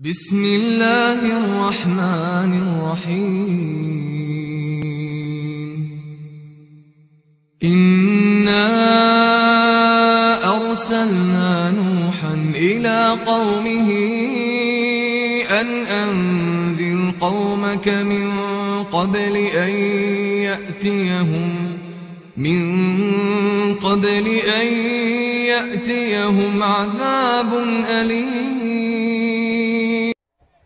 بسم الله الرحمن الرحيم إنا أرسلنا نوحا إلى قومه أن أنذر قومك من قبل أن يأتيهم عذاب أليم.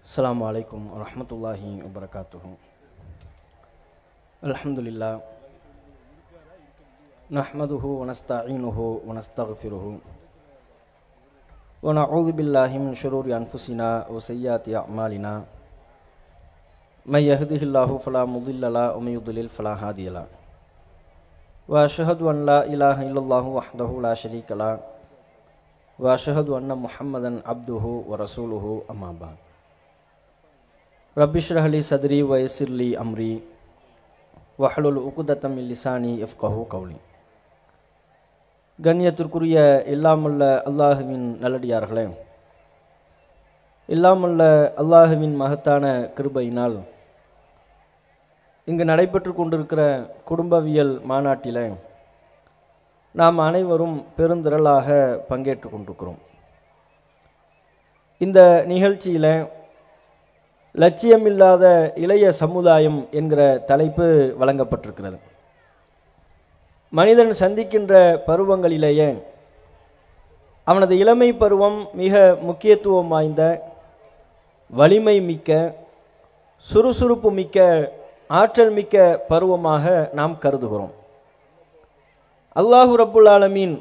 السلام عليكم ورحمة الله وبركاته. الحمد لله نحمده ونستعينه ونستغفره ونعوذ بالله من شرور أنفسنا وسيئات أعمالنا من يهده الله فلا مضل له ومن يضلل فلا هادي له وأشهد أن لا إله إلا الله وحده لا شريك له وأشهد أن محمدا عبده ورسوله أما بعد رب اشرح لي صدري ويسر لي أمري واحلل عقدة من لساني يفقهوا قولي. கண்ணியத்திற்குரிய எல்லாமல்ல அல்லாஹுவின் நல்லடியார்களே, எல்லாமல்ல அல்லாஹுவின் மகத்தான கிருபையினால் இங்கு நடைபெற்று கொண்டிருக்கிற குடும்பவியல் மாநாட்டில் நாம் அனைவரும் பெருந்திரளாக பங்கேற்று கொண்டிருக்கிறோம். இந்த நிகழ்ச்சியில் லட்சியமில்லாத இளைய சமுதாயம் என்கிற தலைப்பு வழங்கப்பட்டிருக்கிறது. மனிதன் சந்திக்கின்ற பருவங்களிலேயே அவனது இளமை பருவம் மிக முக்கியத்துவம் வாய்ந்த, வலிமை மிக்க, சுறுசுறுப்பு மிக்க, ஆற்றல் மிக்க பருவமாக நாம் கருதுகிறோம். அல்லாஹு ரப்புல் ஆலமீன்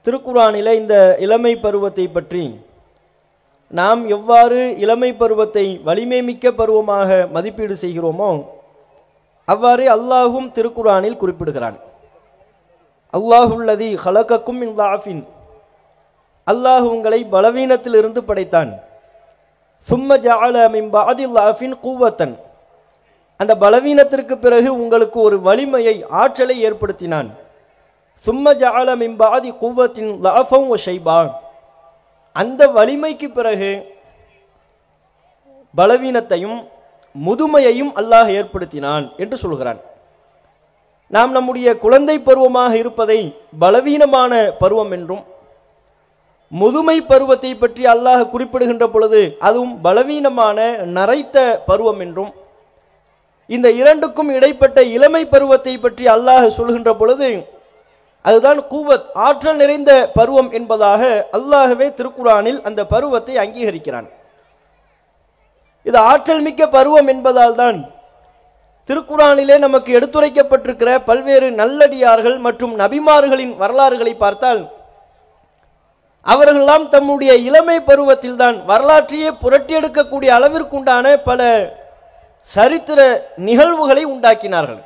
திருக்குர்ஆனிலே இந்த இளமை பருவத்தை பற்றி நாம் எவ்வாறு இளமை பருவத்தை வலிமை மிக்க பருவமாக மதிப்பீடு செய்கிறோமோ அவ்வாறே அல்லாஹும் திருக்குர்ஆனில் குறிப்பிடுகிறான். அல்லாஹுல்லதி ஹலகக்கும் மின் ضعஃபின், அல்லாஹ் உங்களை பலவீனத்திலிருந்து படைத்தான். சும்ம ஜஅல மின் பஅதி ضعஃபின் குவத்தன், அந்த பலவீனத்திற்கு பிறகு உங்களுக்கு ஒரு வலிமையை, ஆற்றலை ஏற்படுத்தினான். சும்ம ஜஅல மின் பஅதி குவத்தின் ضعஃபன் வ ஷைபா, அந்த வலிமைக்கு பிறகு பலவீனத்தையும் முதுமையையும் அல்லாஹ் ஏற்படுத்தினான் என்று சொல்கிறான். நாம் நம்முடைய குழந்தை பருவமாக இருப்பதை பலவீனமான பருவம் என்றும், முதுமை பருவத்தை பற்றி அல்லாஹ் குறிப்பிடுகின்ற பொழுது அதுவும் பலவீனமான நரைத்த பருவம் என்றும், இந்த இரண்டுக்கும் இடைப்பட்ட இளமை பருவத்தை பற்றி அல்லாஹ் சொல்கின்ற பொழுது அதுதான் கூவத், ஆற்றல் நிறைந்த பருவம் என்பதாக அல்லாஹ்வே திருக்குர்ஆனில் அந்த பருவத்தை அங்கீகரிக்கிறான். இது ஆற்றல் மிக்க பருவம் என்பதால் தான் திருக்குர்ஆனிலே நமக்கு எடுத்துரைக்கப்பட்டிருக்கிற பல்வேறு நல்லடியார்கள் மற்றும் நபிமார்களின் வரலாறுகளை பார்த்தால் அவர்களெல்லாம் தம்முடைய இளமை பருவத்தில் தான் வரலாற்றையே புரட்டி எடுக்கக்கூடிய அளவிற்குண்டான பல சரித்திர நிகழ்வுகளை உண்டாக்கினார்கள்.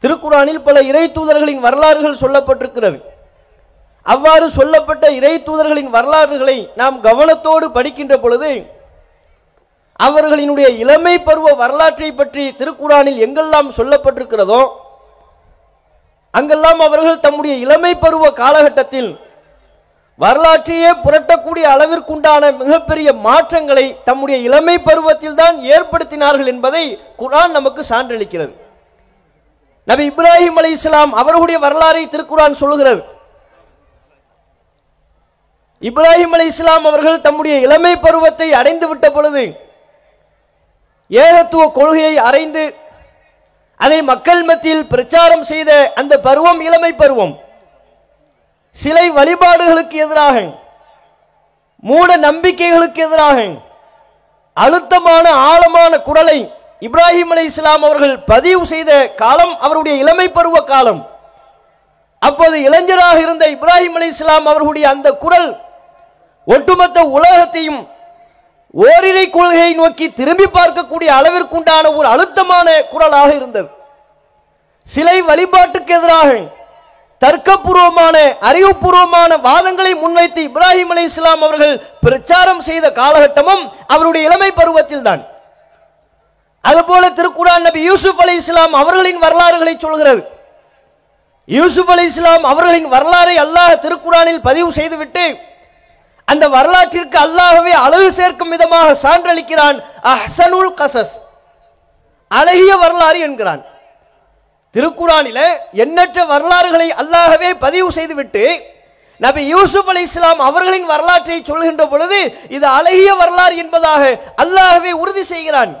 திருக்குர்ஆனில் பல இறை தூதர்களின் வரலாறுகள் சொல்லப்பட்டிருக்கிறது. அவ்வாறு சொல்லப்பட்ட இறை தூதர்களின் வரலாறுகளை நாம் கவனத்தோடு படிக்கின்ற பொழுது அவர்களினுடைய இளமை பருவ வரலாற்றை பற்றி திருக்குர்ஆனில் எங்கெல்லாம் சொல்லப்பட்டிருக்கிறதோ அங்கெல்லாம் அவர்கள் தம்முடைய இளமை பருவ காலகட்டத்தில் வரலாற்றையே புரட்டக்கூடிய அளவிற்குண்டான மிகப்பெரிய மாற்றங்களை தம்முடைய இளமை பருவத்தில் தான் ஏற்படுத்தினார்கள் என்பதை குர்ஆன் நமக்கு சான்றளிக்கிறது. நபி இப்ராஹிம் அலைஹிஸ்ஸலாம் அவர்களுடைய வரலாறை திருக்குர்ஆன் சொல்கிறது. இப்ராஹிம் அலைஹிஸ்ஸலாம் அவர்கள் தம்முடைய இளமை பருவத்தை அடைந்து விட்ட பொழுது ஏகத்துவ கொள்கையை அறைந்து அதை மக்கள் மத்தியில் பிரச்சாரம் செய்த அந்த பருவம் இளமை பருவம். சிலை வழிபாடுகளுக்கு எதிராக, மூட நம்பிக்கைகளுக்கு எதிராக அழுத்தமான ஆழமான குரலை இப்ராஹிம் அலைஹிஸ்ஸலாம் அவர்கள் பதிவு செய்த காலம் அவருடைய இளமை பருவ காலம். அப்போது இளைஞராக இருந்த இப்ராஹிம் அலைஹிஸ்ஸலாம் அவர்களுடைய அந்த குரல் ஒட்டுமொத்த உலகத்தையும் ஓரிரை கொள்கையை நோக்கி திரும்பி பார்க்கக்கூடிய அளவிற்குண்டான ஒரு அழுத்தமான குரலாக இருந்தது. சிலை வழிபாட்டுக்கு எதிராக தர்க்கபூர்வமான, அறிவுபூர்வமான வாதங்களை முன்வைத்து இப்ராஹிம் அலைஹிஸ்ஸலாம் அவர்கள் பிரச்சாரம் செய்த காலகட்டமும் அவருடைய இளமை பருவத்தில் தான். அதுபோல திருக்குர்ஆன் நபி யூசுப் அலைஹிஸ்ஸலாம் அவர்களின் வரலாறுகளை சொல்கிறது. யூசுப் அலைஹிஸ்ஸலாம் அவர்களின் வரலாறை அல்லாஹ் திருக்குர்ஆனில் பதிவு செய்துவிட்டு அந்த வரலாற்றிற்கு அல்லாஹ்வே அழகு சேர்க்கும் விதமாக சான்றளிக்கிறான். அஹ்சனுல் கஸஸ், அழகிய வரலாறு என்கிறான். திருக்குரானிலே எண்ணற்ற வரலாறுகளை அல்லாஹ்வே பதிவு செய்துவிட்டு நபி யூசுப் அலைஹிஸ்ஸலாம் அவர்களின் வரலாற்றை சொல்கின்ற பொழுது இது அழகிய வரலாறு என்பதாக அல்லாஹ்வே உறுதி செய்கிறான்.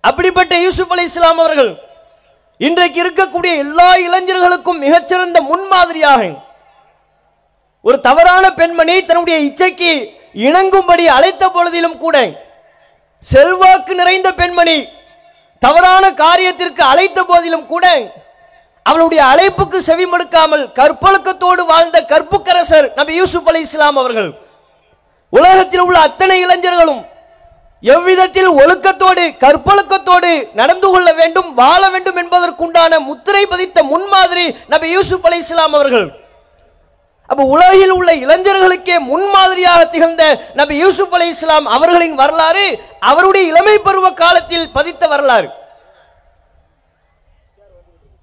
அப்படிப்பட்ட யூசுப் அலைஹிஸ்ஸலாம் அவர்கள் இன்றைக்கு இருக்கக்கூடிய எல்லா இளைஞர்களுக்கும் மிகச்சிறந்த முன்மாதிரியாக, ஒரு தவறான பெண்மணி தன்னுடைய இச்சைக்கு இணங்கும்படி அழைத்த பொழுதிலும் கூட, செல்வாக்கு நிறைந்த பெண்மணி தவறான காரியத்திற்கு அழைத்த போதிலும் கூட அவளுடைய அழைப்புக்கு செவிமடுக்காமல் கற்பொழுக்கத்தோடு வாழ்ந்த கற்புக்கரசர் நபி யூசுப் அலைஹிஸ்ஸலாம் அவர்கள். உலகத்தில் உள்ள அத்தனை இளைஞர்களும் எவ்விதத்தில் ஒழுக்கத்தோடு கற்பொழுக்கத்தோடு நடந்து கொள்ள வேண்டும், வாழ வேண்டும் என்பதற்குண்டான முத்திரை பதித்த முன்மாதிரி நபி யூசுப் அலைஹிஸ்ஸலாம் அவர்கள். அப்ப உலகில் உள்ள இளைஞர்களுக்கே முன்மாதிரியாக திகழ்ந்த நபி யூசுப் அலைஹிஸ்ஸலாம் அவர்களின் வரலாறு அவருடைய இளமை பருவ காலத்தில் பதித்த வரலாறு.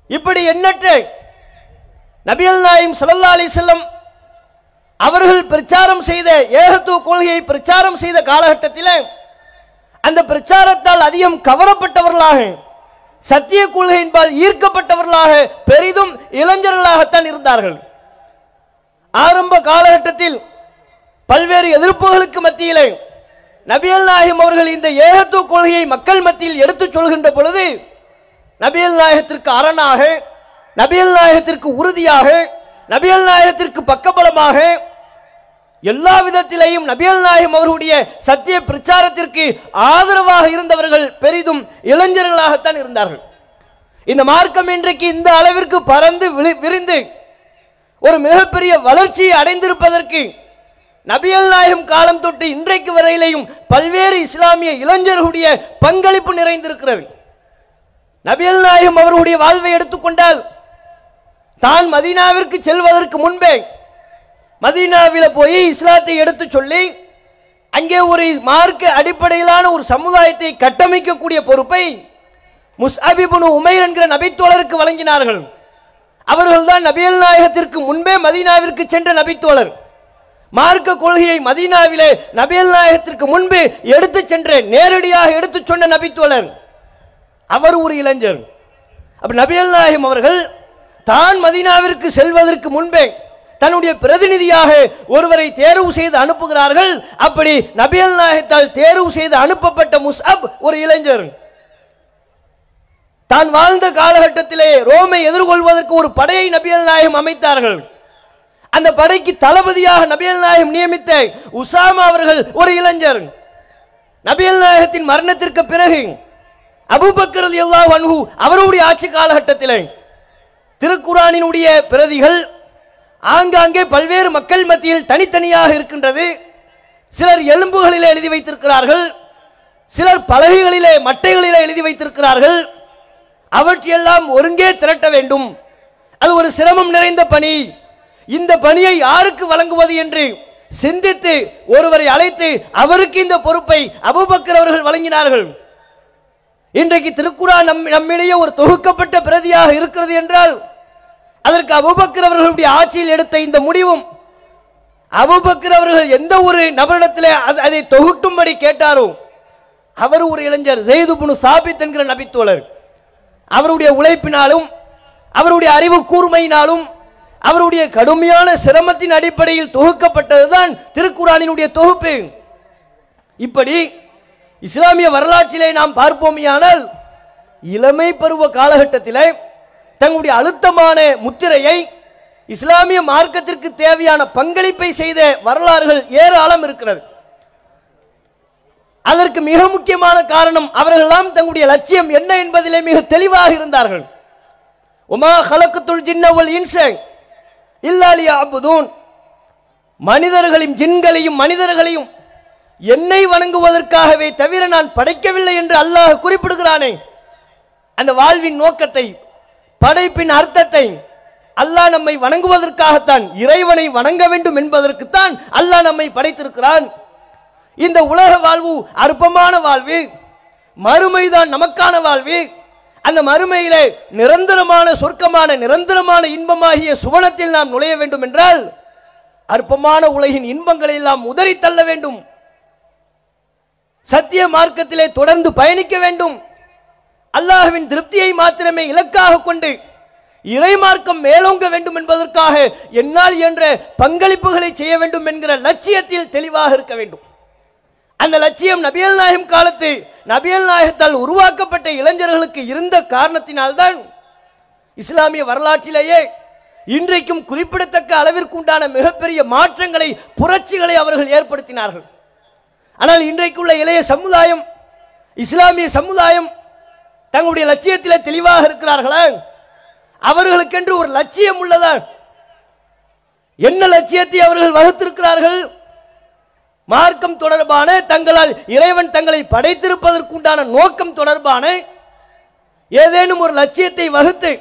இப்படி எண்ணற்ற நபிகள் நாயகம் ஸல்லல்லாஹு அலைஹி வஸல்லம் அவர்கள் பிரச்சாரம் செய்த ஏகத்துவ கொள்கையை பிரச்சாரம் செய்த காலகட்டத்தில் அந்த பிரச்சாரத்தால் அதிகம் கவரப்பட்டவர்களாக, சத்திய கொள்கையின்பால் ஈர்க்கப்பட்டவர்களாக பெரிதும் இளைஞர்களாகத்தான் இருந்தார்கள். ஆரம்ப காலகட்டத்தில் பல்வேறு எதிர்ப்புகளுக்கு மத்தியிலே நபிகள் நாயகம் அவர்கள் இந்த ஏகத்துவ கொள்கையை மக்கள் மத்தியில் எடுத்துச் சொல்கின்ற பொழுது நபிகள் நாயகத்திற்கு அரணாக, நபிகள் நாயகத்திற்கு உறுதியாக, நபிகள் நாயகத்திற்கு பக்கபலமாக, எல்லா விதத்திலேயும் நபிகள் நாயகம் அவர்களுடைய சத்திய பிரச்சாரத்திற்கு ஆதரவாக இருந்தவர்கள் பெரிதும் இளைஞர்களாகத்தான் இருந்தார்கள். இந்த மார்க்கம் இன்றைக்கு இந்த அளவிற்கு பறந்து விரிந்து ஒரு மிகப்பெரிய வளர்ச்சியை அடைந்திருப்பதற்கு நபிகள் நாயகம் காலம் தொட்டு இன்றைக்கு வரையிலேயும் பல்வேறு இஸ்லாமிய இளைஞர்களுடைய பங்களிப்பு நிறைந்திருக்கிறது. நபிகள் நாயகம் அவர்களுடைய வாழ்வை எடுத்துக்கொண்டால், தான் மதீனாவிற்கு செல்வதற்கு முன்பே மதீனாவில் போய் இஸ்லாத்தை எடுத்து சொல்லி அங்கே ஒரு மார்க்க அடிப்படையிலான ஒரு சமுதாயத்தை கட்டமைக்கக்கூடிய பொறுப்பை முஸ்அப் இப்னு உமைர் என்கிற நபித்தோழருக்கு வழங்கினார்கள். அவர்கள்தான் நபிகள் நாயகத்திற்கு முன்பே மதீனாவிற்கு சென்ற நபித்தோழர். மார்க்க கொள்கையை மதீனாவிலே நபிகள் நாயகத்திற்கு முன்பு எடுத்து சென்ற, நேரடியாக எடுத்து சொன்ன நபித்தோழர் அவர் ஒரு இளைஞர். அப்ப நபிகள் நாயகம் அவர்கள் தான் மதீனாவிற்கு செல்வதற்கு முன்பே தன்னுடைய பிரதிநிதியாக ஒருவரை தேர்வு செய்து அனுப்புகிறார்கள். அப்படி நபிகள் நாயகத்தால் தேர்வு செய்து அனுப்பப்பட்ட முஸ்அப் ஒரு இளைஞர். தான் வாழ்ந்த காலகட்டத்திலே ரோமை எதிர்கொள்வதற்கு ஒரு படையை நபிகள் நாயகம் அமைத்தார்கள். அந்த படைக்கு தளபதியாக நபிகள் நாயகம் நியமித்த உசாமா அவர்கள் ஒரு இளைஞர். நபிகள் நாயகத்தின் மரணத்திற்கு பிறகு அபூபக்கர் ரலியல்லாஹு அன்ஹு அவருடைய ஆட்சி காலகட்டத்திலே திருக்குரானினுடைய பிரதிகள் ஆங்காங்கே பல்வேறு மக்கள் மத்தியில் தனித்தனியாக இருக்கின்றது. சிலர் எலும்புகளிலே எழுதி வைத்திருக்கிறார்கள், சிலர் பலகைகளிலே மட்டைகளிலே எழுதி வைத்திருக்கிறார்கள். அவற்றையெல்லாம் ஒருங்கே திரட்ட வேண்டும். அது ஒரு சிரமம் நிறைந்த பணி. இந்த பணியை யாருக்கு வழங்குவது என்று சிந்தித்து ஒருவரை அழைத்து அவருக்கு இந்த பொறுப்பை அபூபக்கர் அவர்கள் வழங்கினார்கள். இன்றைக்கு திருக்குரான் நம்மிடையே ஒரு தொகுக்கப்பட்ட பிரதியாக இருக்கிறது என்றால் அதற்கு அபூபக்கர் அவர்களுடைய ஆட்சியில் எடுத்த இந்த முடிவும், அபூபக்கர் அவர்கள் எந்த ஒரு நபரிடத்திலே அதை தொகுட்டும்படி கேட்டாரோ அவர் ஒரு இளைஞர் ஸைத் இப்னு சாபித் என்கிற நபித்தோழர். அவருடைய உழைப்பினாலும் அவருடைய அறிவு கூர்மையினாலும் அவருடைய கடுமையான சிரமத்தின் அடிப்படையில் தொகுக்கப்பட்டதுதான் திருக்குரானினுடைய தொகுப்பு. இப்படி இஸ்லாமிய வரலாற்றிலே நாம் பார்ப்போமையானால் இளமை பருவ காலகட்டத்திலே தங்களுடைய அழுத்தமான முத்திரையை இஸ்லாமிய மார்க்கத்திற்கு தேவையான பங்களிப்பை செய்த வரலாறுகள் ஏராளம் இருக்கிறது. அதற்கு மிக முக்கியமான காரணம் அவர்களெல்லாம் தங்களுடைய லட்சியம் என்ன என்பதிலே மிக தெளிவாக இருந்தார்கள். உமா ஹலக்கத்துல் ஜின்ன வல் இன்ஸ இல்லா லியஅபுதூன், மனிதர்களையும் ஜின்களையும் மனிதர்களையும் என்னை வணங்குவதற்காகவே தவிர நான் படைக்கவில்லை என்று அல்லாஹ் குறிப்பிடுகிறானே, அந்த வாழ்வின் நோக்கத்தை, படைப்பின் அர்த்தத்தை அல்லாஹ் நம்மை வணங்குவதற்காகத்தான், இறைவனை வணங்க வேண்டும் என்பதற்குத்தான் அல்லாஹ் நம்மை படைத்திருக்கிறான். இந்த உலக வாழ்வு அற்பமான வாழ்வு, மறுமைதான் நமக்கான வாழ்வு. அந்த மறுமையிலே நிரந்தரமான சொர்க்கமான நிரந்தரமான இன்பமாகிய சுவனத்தில் நாம் நுழைய வேண்டும் என்றால் அற்பமான உலகின் இன்பங்களை எல்லாம் உதறி தள்ள வேண்டும், சத்திய மார்க்கத்திலே தொடர்ந்து பயணிக்க வேண்டும், அல்லாஹ்வின் திருப்தியை மாத்திரமே இலக்காக கொண்டு இறை மார்க்கம் மேலோங்க வேண்டும் என்பதற்காக என்னால் என்ற பங்களிப்புகளை செய்ய வேண்டும் என்கிற லட்சியத்தில் தெளிவாக இருக்க வேண்டும். அந்த லட்சியம் நபிகள் நாயகம் காலத்து நபிகள் நாயகத்தால் உருவாக்கப்பட்ட இளைஞர்களுக்கு இருந்த காரணத்தினால்தான் இஸ்லாமிய வரலாற்றிலேயே இன்றைக்கும் குறிப்பிடத்தக்க அளவிற்கு உண்டான மிகப்பெரிய மாற்றங்களை, புரட்சிகளை அவர்கள் ஏற்படுத்தினார்கள். ஆனால் இன்றைக்குள்ள இளைய சமுதாயம், இஸ்லாமிய சமுதாயம் தங்களுடைய லட்சியத்தில் தெளிவாக இருக்கிறார்களா? அவர்களுக்கென்று ஒரு லட்சியம் உள்ளதா? என்ன லட்சியத்தை அவர்கள் வகுத்திருக்கிறார்கள்? மார்க்கம் தொடர்பான, தங்களால் இறைவன் தங்களை படைத்திருப்பதற்குண்டான நோக்கம் தொடர்பான ஏதேனும் ஒரு லட்சியத்தை வகுத்து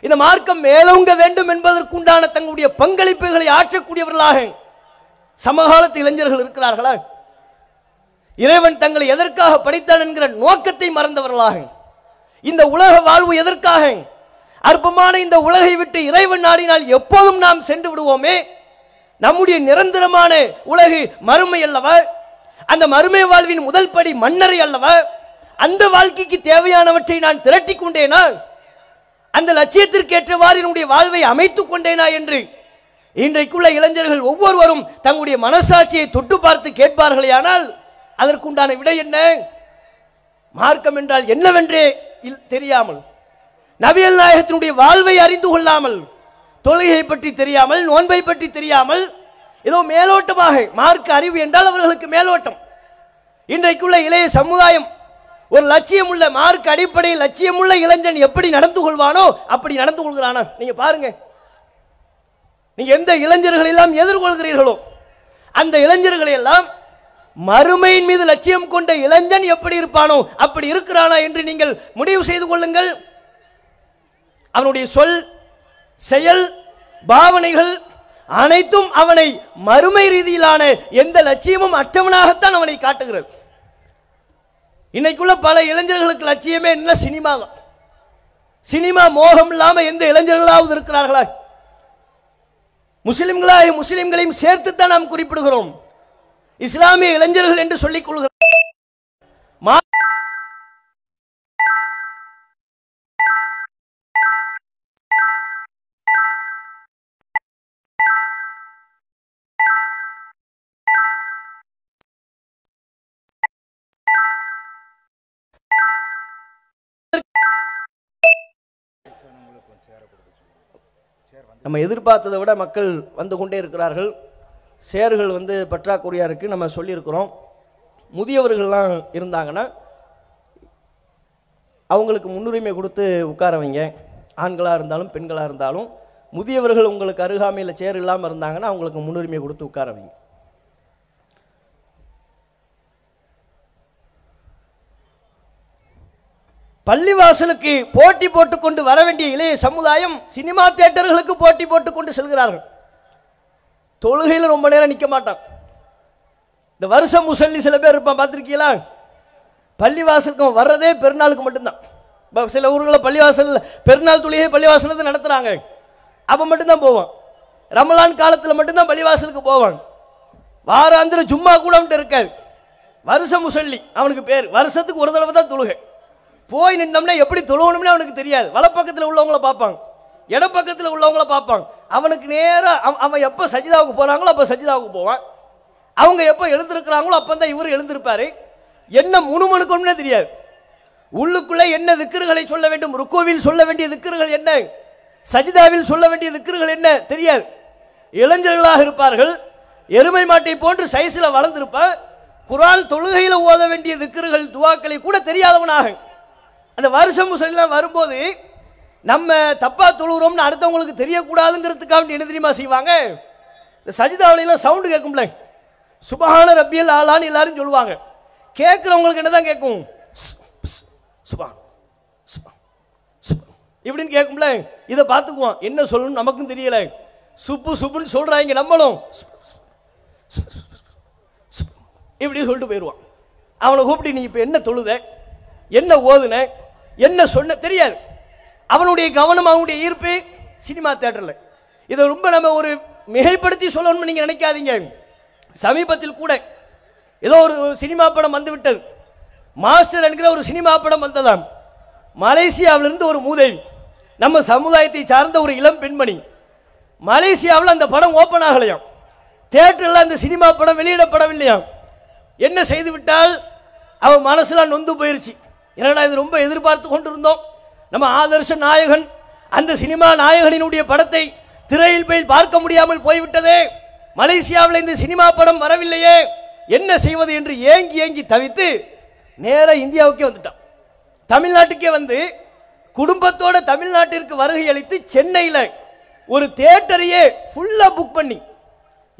இந்த மார்க்கம் மேலோங்க வேண்டும் என்பதற்குண்டான தங்களுடைய பங்களிப்புகளை ஆற்றக்கூடியவர்களாக சமகாலத்து இளைஞர்கள் இருக்கிறார்களா? இறைவன் தங்களை எதற்காக படைத்தான் என்கிற நோக்கத்தை மறந்தவர்களாக, இந்த உலக வாழ்வு எதற்காக, அற்பமான இந்த உலகை விட்டு இறைவன் நாடினால் எப்போதும் நாம் சென்று விடுவோமே, நம்முடைய நிரந்தரமான உலகு மறுமை அல்லவா, அந்த மறுமை வாழ்வின் முதல் படி மன்னரை அல்லவா, அந்த வாழ்க்கைக்கு தேவையானவற்றை நான் திரட்டி கொண்டேனா, அந்த லட்சியத்திற்கு ஏற்றவாறு என்னுடைய வாழ்வை அமைத்துக் கொண்டேனா என்று இன்றைக்குள்ள இளைஞர்கள் ஒவ்வொருவரும் தங்களுடைய மனசாட்சியை தொட்டு பார்த்து கேட்பார்களே, ஆனால் அதற்குண்டான விடை என்ன? மார்க்கம் என்றால் என்னவென்றே தெரியாமல், நபிகள் நாயகத்தினுடைய வாழ்வை அறிந்து கொள்ளாமல், தொழுகை பற்றி தெரியாமல், நோன்பை பற்றி தெரியாமல், ஏதோ மேலோட்டமாக, மார்க்க அறிவு என்றால் அவர்களுக்கு மேலோட்டம். இன்றைக்குள்ள இளைய சமுதாயம் ஒரு லட்சியம் உள்ள, மார்க்க அடிப்படையில் லட்சியமுள்ள இளைஞன் எப்படி நடந்து கொள்வானோ அப்படி நடந்து கொள்கிறானா? நீங்க பாருங்க, நீங்க எந்த இளைஞர்கள் எல்லாம் எதிர்கொள்கிறீர்களோ அந்த இளைஞர்களை எல்லாம் மறுமையின் மீது லட்சியம் கொண்ட இளைஞன் எப்படி இருப்பானோ அப்படி இருக்கிறானா என்று நீங்கள் முடிவு செய்து கொள்ளுங்கள். அவனுடைய சொல், செயல், பாவனைகள் அனைத்தும் அவனை மறுமை ரீதியிலான எந்த லட்சியமும் அற்றவனாகத்தான் அவனை காட்டுகிறது. இன்னைக்குள்ள பல இளைஞர்களுக்கு லட்சியமே என்ன? சினிமா தான். சினிமா மோகம் இல்லாம எந்த இளைஞர்களாவது இருக்கிறார்களா? முஸ்லிம்களையும் சேர்த்துத்தான் நாம் குறிப்பிடுகிறோம். இஸ்லாமிய இளைஞர்கள் என்று சொல்லிக் கொள்கிறோம். நம்ம எதிர்பார்த்ததை விட மக்கள் வந்து கொண்டே இருக்கிறார்கள். சேர்கள் பற்றாக்குறையாக இருக்குது. நம்ம சொல்லியிருக்கிறோம், முதியவர்கள்லாம் இருந்தாங்கன்னா அவங்களுக்கு முன்னுரிமை கொடுத்து உட்கார வைங்க. ஆண்களாக இருந்தாலும் பெண்களாக இருந்தாலும் முதியவர்கள் உங்களுக்கு அருகாமையில் சேர் இல்லாமல் இருந்தாங்கன்னா அவங்களுக்கு முன்னுரிமை கொடுத்து உட்கார வைங்க. பள்ளிவாசலுக்கு போட்டி போட்டுக்கொண்டு வர வேண்டிய இளைய சமுதாயம் சினிமா தியேட்டர்களுக்கு போட்டி போட்டுக்கொண்டு செல்கிறார்கள். தொழுகையில் ரொம்ப நேரம் நிற்க மாட்டான். இந்த வருஷம் முசல்லி சில பேர் இருப்பான், பார்த்துருக்கீங்களா? பள்ளிவாசலுக்கு வர்றதே பெருநாளுக்கு மட்டும்தான். சில ஊர்களில் பள்ளிவாசல் பெருநாள் தொழுகை பள்ளிவாசல் நடத்துகிறாங்க, அவன் மட்டும்தான் போவான். ரமலான் காலத்தில் மட்டும்தான் பள்ளிவாசலுக்கு போவான். வாராந்திர ஜும்மா கூட அவன்கிட்ட இருக்காது. வருஷ முசல்லி அவனுக்கு பேர். வருஷத்துக்கு ஒரு தடவை தான் தொழுகை. போய் நின்னோம்னா எப்படி தொழுவணும்னு அவனுக்கு தெரியாது. வலப்பக்கத்தில் உள்ளவங்கள பார்ப்பாங்க, இடப்பக்கத்தில் உள்ளவங்கள பார்ப்பாங்க. அவனுக்கு நேராக அவன் எப்போ சஜிதாவுக்கு போகிறாங்களோ அப்போ சஜிதாவுக்கு போவான். அவங்க எப்போ எழுந்திருக்கிறாங்களோ அப்போ தான் இவர் எழுந்திருப்பாரு. என்ன முணுமுணுக்கணும்னே தெரியாது. உள்ளுக்குள்ளே என்ன திக்ருகளை சொல்ல வேண்டும், ருக்குவில் சொல்ல வேண்டிய திக்ருகள் என்ன, சஜிதாவில் சொல்ல வேண்டிய திக்ருகள் என்ன தெரியாது. இளைஞர்களாக இருப்பார்கள். எருமை மாட்டை போன்று சைஸில் வளர்ந்திருப்பான். குர்ஆன் தொழுகையில் ஓத வேண்டிய திக்ருகள், துவாக்களை கூட தெரியாதவனாக அந்த வருஷம் சொல்லலாம் வரும்போது நம்ம தப்பா தொழுகிறோம்னு அடுத்தவங்களுக்கு தெரியக்கூடாதுங்கிறதுக்காக என்ன தெரியுமா செய்வாங்க? இந்த சஜிதாவிலாம் சவுண்டு கேட்கும்ல, சுபஹான ரப்பியல் ஆலான்னு எல்லாரும் சொல்லுவாங்க. கேட்குறவங்களுக்கு என்ன தான் கேட்கும்? சுபான் சுபான் சுபான் இப்படின்னு கேட்கும்ல. இதை பார்த்துக்குவோம், என்ன சொல்லணும் நமக்கும் தெரியல. சுப்பு சுப்புன்னு சொல்றாங்க, நம்மளும் இப்படி சொல்லிட்டு போயிடுவான். அவனை கூப்பிட்டு நீ இப்போ என்ன தொழுத, என்ன ஓதுன, என்ன சொன்ன தெரியாது. அவனுடைய கவனம், அவனுடைய ஈர்ப்பு சினிமா தியேட்டரில். இதை ரொம்ப நம்ம ஒரு மிகைப்படுத்தி சொல்லணும்னு நீங்க நினைக்காதீங்க. சமீபத்தில் கூட ஏதோ ஒரு சினிமா படம் வந்து விட்டது. மாஸ்டர் என்கிற ஒரு சினிமா படம் வந்ததாம். மலேசியாவிலிருந்து ஒரு மூதேவி, நம்ம சமுதாயத்தை சார்ந்த ஒரு இளம் பெண்மணி. மலேசியாவில் அந்த படம் ஓப்பன் ஆகலையாம். தியேட்டரில் அந்த சினிமா படம் வெளியிடப்படவில்லையாம். என்ன செய்து விட்டால் அவன் மனசுலாம் நொந்து போயிருச்சு. என்னடா இது, ரொம்ப எதிர்பார்த்து கொண்டிருந்தோம். நம்ம ஆதர்ஷ நாயகன் அந்த சினிமா நாயகனினுடைய படத்தை திரையில் போய் பார்க்க முடியாமல் போய்விட்டதே, மலேசியாவில் இந்த சினிமா படம் வரவில்லையே, என்ன செய்வது என்று ஏங்கி ஏங்கி தவித்து நேரா இந்தியாவுக்கே வந்துட்டான். தமிழ்நாட்டுக்கே வந்து குடும்பத்தோட தமிழ்நாட்டிற்கு வருகை அளித்து சென்னையில் ஒரு தியேட்டரையே ஃபுல்லா புக் பண்ணி,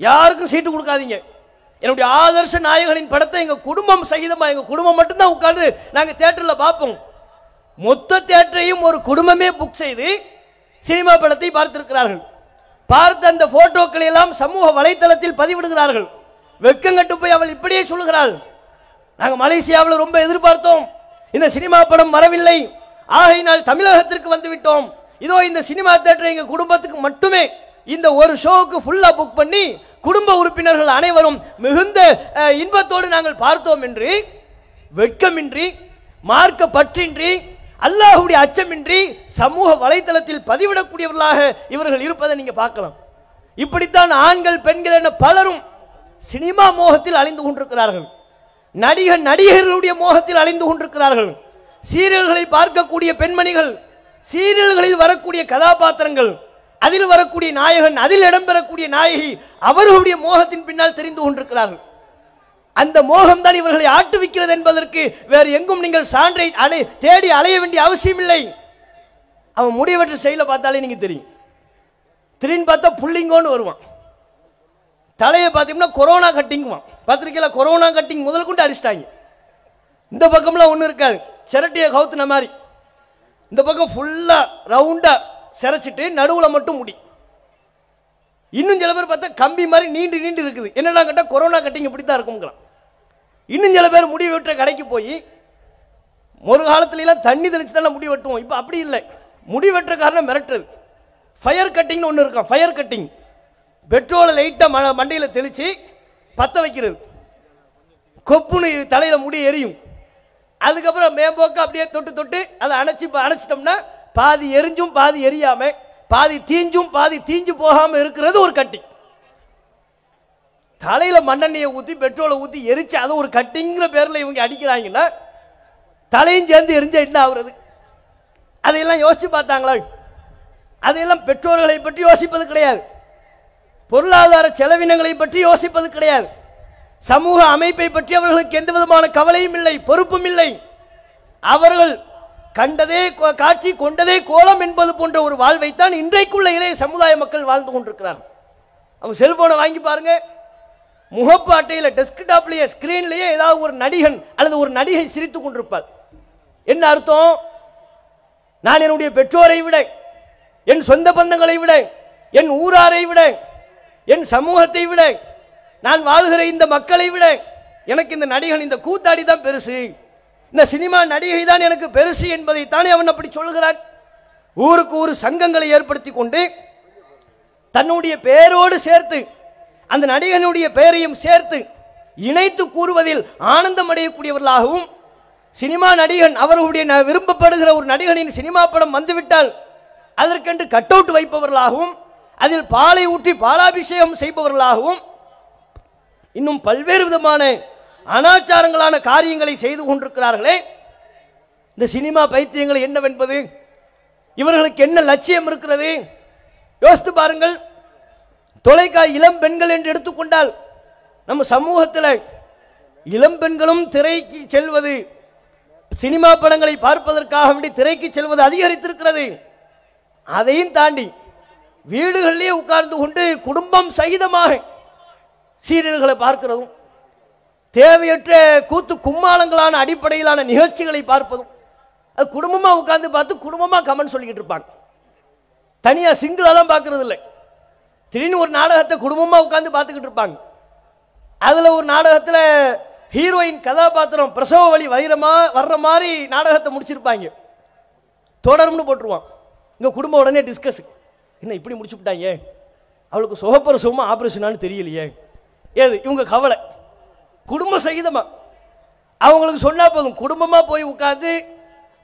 யாருக்கும் சீட்டு கொடுக்காதீங்க, என்னுடைய ஆதர்ஷ நாயகனின் படத்தை எங்க குடும்பம் சகிதமா, எங்க குடும்பம் மட்டும்தான் உட்கார்ந்து நாங்க தியேட்டரில் பார்ப்போம். மொத்த தியேட்டரையும் ஒரு குடும்பமே புக் செய்து சினிமா படத்தை பார்த்திருக்கிறார்கள். பார்த்த அந்த போட்டோக்களை எல்லாம் சமூக வலைத்தளத்தில் பதிவிடுகிறார்கள். வெக்கங்கட்டு போய் அவள் இப்படியே சொல்லுகிறாள், நாங்க மலேசியாவில் ரொம்ப எதிர்பார்த்தோம், இந்த சினிமா படம் வரவில்லை, ஆகையினால் தமிழகத்திற்கு வந்து விட்டோம். இதோ இந்த சினிமா தியேட்டர் எங்க குடும்பத்துக்கு மட்டுமே இந்த ஒரு ஷோவுக்கு ஃபுல்லா புக் பண்ணி குடும்ப உறுப்பினர்கள் அனைவரும் மிகுந்த இன்பத்தோடு நாங்கள் பார்த்தோம் என்று வெட்கமின்றி, மார்க்க பற்றின்றி, அல்லாஹ்வுடைய அச்சமின்றி சமூக வலைத்தளத்தில் பதிவிடக்கூடியவர்களாக இவர்கள் இருப்பதை நீங்க பார்க்கலாம். இப்படித்தான் ஆண்கள் பெண்கள் என பலரும் சினிமா மோகத்தில் அலைந்து கொண்டிருக்கிறார்கள். நடிகர்களுடைய மோகத்தில் அலைந்து கொண்டிருக்கிறார்கள். சீரியல்களை பார்க்கக்கூடிய பெண்மணிகள், சீரியல்களில் வரக்கூடிய கதாபாத்திரங்கள், அதில் வரக்கூடிய நாயகன், அதில் இடம்பெறக்கூடிய நாயகி, அவர்களுடைய மோகத்தின் பின்னால் தெரிந்து கொண்டிருக்கிறார்கள். அந்த மோகம் தான் இவர்களை ஆட்டுவிக்கிறது என்பதற்கு வேறு எங்கும் நீங்கள் சான்றை தேடி அலைய வேண்டிய அவசியம் இல்லை. அவன் முடிவற்ற செயலை பார்த்தாலே நீங்க தெரியும். திடீர்னு பார்த்தா புள்ளிங்கோன்னு வருவான், தலையை பார்த்தீங்கன்னா கொரோனா கட்டிங்குவான். பத்திரிக்கையில் கொரோனா கட்டிங் முதல் கொண்டு அடிச்சிட்டாங்க. இந்த பக்கம்லாம் ஒன்றும் இருக்காது, சிரட்டியை கவுத்துன மாதிரி. இந்த பக்கம் ஃபுல்லா ரவுண்டா சிரைச்சிட்டு நடுவில் மட்டும் முடி. இன்னும் சில பேர் பார்த்தா கம்பி மாதிரி நீண்டு நீண்டு இருக்குது. என்னடா கேட்டால் கொரோனா கட்டிங் இப்படி தான் இருக்குங்கிறான். இன்னும் சில பேர் முடி வெட்டுற கடைக்கு போய், ஒரு காலத்துலாம் தண்ணி தெளிச்சு தானே முடி வெட்டுவோம், இப்போ அப்படி இல்லை, முடி வெட்டுற காரணம் மிரட்டுறது. ஃபயர் கட்டிங்னு ஒன்று இருக்கான். ஃபயர் கட்டிங் பெட்ரோலை லைட்டாக மண்டையில் தெளித்து பற்ற வைக்கிறது, கொப்புன்னு தலையில் முடி எரியும். அதுக்கப்புறம் மேம்போக்க அப்படியே தொட்டு தொட்டு அதை அணைச்சிட்டோம்னா பாதி எரிஞ்சும் பாதி எரியாம, பாதி தீஞ்சும் பாதி தீஞ்சு போகாம இருக்கிறது ஒரு கட்டிங். தலையில மண்ணெண்ணையை ஊற்றி பெட்ரோலை ஊற்றி எரிச்சு அதை ஒரு கட்டிங்கிற பேரில் இவங்க அடிக்கிறாங்கன்னா தலையும் சேர்ந்து எரிஞ்ச என்ன ஆகுறது? அதையெல்லாம் யோசிச்சு பார்த்தாங்களா? அதையெல்லாம் பெற்றோர்களை பற்றி யோசிப்பது கிடையாது, பொருளாதார செலவினங்களை பற்றி யோசிப்பது கிடையாது, சமூக அமைப்பை பற்றி அவர்களுக்கு எந்த விதமான கவலையும் இல்லை, பொறுப்பும் இல்லை. அவர்கள் கண்டதே காட்சி, கொண்டதே கோலம் என்பது போன்ற ஒரு வாழ்வைத்தான் இன்றைக்குள்ள இளைய சமுதாய மக்கள் வாழ்ந்து கொண்டிருக்கிறார்கள். அவங்க செல்போனை வாங்கி பாருங்க, முகப்பு அட்டையில் டெஸ்க்டாப்லேயே ஸ்கிரீன்லேயே ஏதாவது ஒரு நடிகன் அல்லது ஒரு நடிகை சிரித்து கொண்டிருப்பார். என்ன அர்த்தம்? நான் என்னுடைய பெற்றோரை விட, என் சொந்த பந்தங்களை விட, என் ஊராரை விட, என் சமூகத்தை விட, நான் வாழ்கிற இந்த மக்களை விட எனக்கு இந்த நடிகன், இந்த கூத்தாடி தான் பெருசு, இந்த சினிமா நடிகை தான் எனக்கு பெருசு என்பதைத்தானே அவன் அப்படி சொல்லுகிறான். ஊருக்கு ஊர் சங்கங்களை ஏற்படுத்தி கொண்டு தன்னுடைய பெயரோடு சேர்த்து அந்த நடிகனுடைய பெயரையும் சேர்த்து இணைத்து கூறுவதில் ஆனந்தம் அடையக்கூடியவர்களாகவும், சினிமா நடிகன் அவர்களுடைய விரும்பப்படுகிற ஒரு நடிகனின் சினிமா படம் வந்துவிட்டால் அதற்கென்று கட் அவுட் வைப்பவர்களாகவும், அதில் பாலை ஊற்றி பாலாபிஷேகம் செய்பவர்களாகவும், இன்னும் பல்வேறு விதமான அனாச்சாரங்களான காரியங்களை செய்து கொண்டிருக்கிறார்களே. இந்த சினிமா பைத்தியங்கள் என்னவென்பது, இவர்களுக்கு என்ன லட்சியம் இருக்கிறது? யோசித்து பாருங்கள். இளம் பெண்கள் என்று எடுத்துக்கொண்டால் நம்ம சமூகத்தில் இளம் பெண்களும் திரைக்கு செல்வது, சினிமா படங்களை பார்ப்பதற்காக வேண்டி திரைக்கு செல்வது அதிகரித்திருக்கிறது. அதையும் தாண்டி வீடுகளிலே உட்கார்ந்து கொண்டு குடும்பம் சகிதமாக சீரியல்களை பார்க்கிறதும், தேவையற்ற கூத்து கும்மாளங்களான அடிப்படையிலான நிகழ்ச்சிகளை பார்ப்பதும், அது குடும்பமா உட்கார்ந்து பார்த்து குடும்பமா கமெண்ட் சொல்லிக்கிட்டு இருப்பாங்க. தனியா சிங்கிளாலாம் பார்க்கறது இல்லை. திடீர்னு ஒரு நாடகத்தை குடும்பமா உட்கார்ந்து பார்த்துக்கிட்டு இருப்பாங்க. அதுல ஒரு நாடகத்தில் ஹீரோயின் கதாபாத்திரம் பிரசவ வலி வர்ற மாதிரி நாடகத்தை முடிச்சிருப்பாங்க. தொடரும்னு போட்டுருவான். இங்க குடும்பம் உடனே டிஸ்கஸ், என்ன இப்படி முடிச்சு விட்டாங்க, அவளுக்கு சுகப்பிரசவமா ஆபரேஷனான்னு தெரியலையே. ஏது இவங்க கவலை குடும்ப சகிதமா. அவங்களுக்கு சொன்னா போதும், குடும்பமா போய் உட்கார்ந்து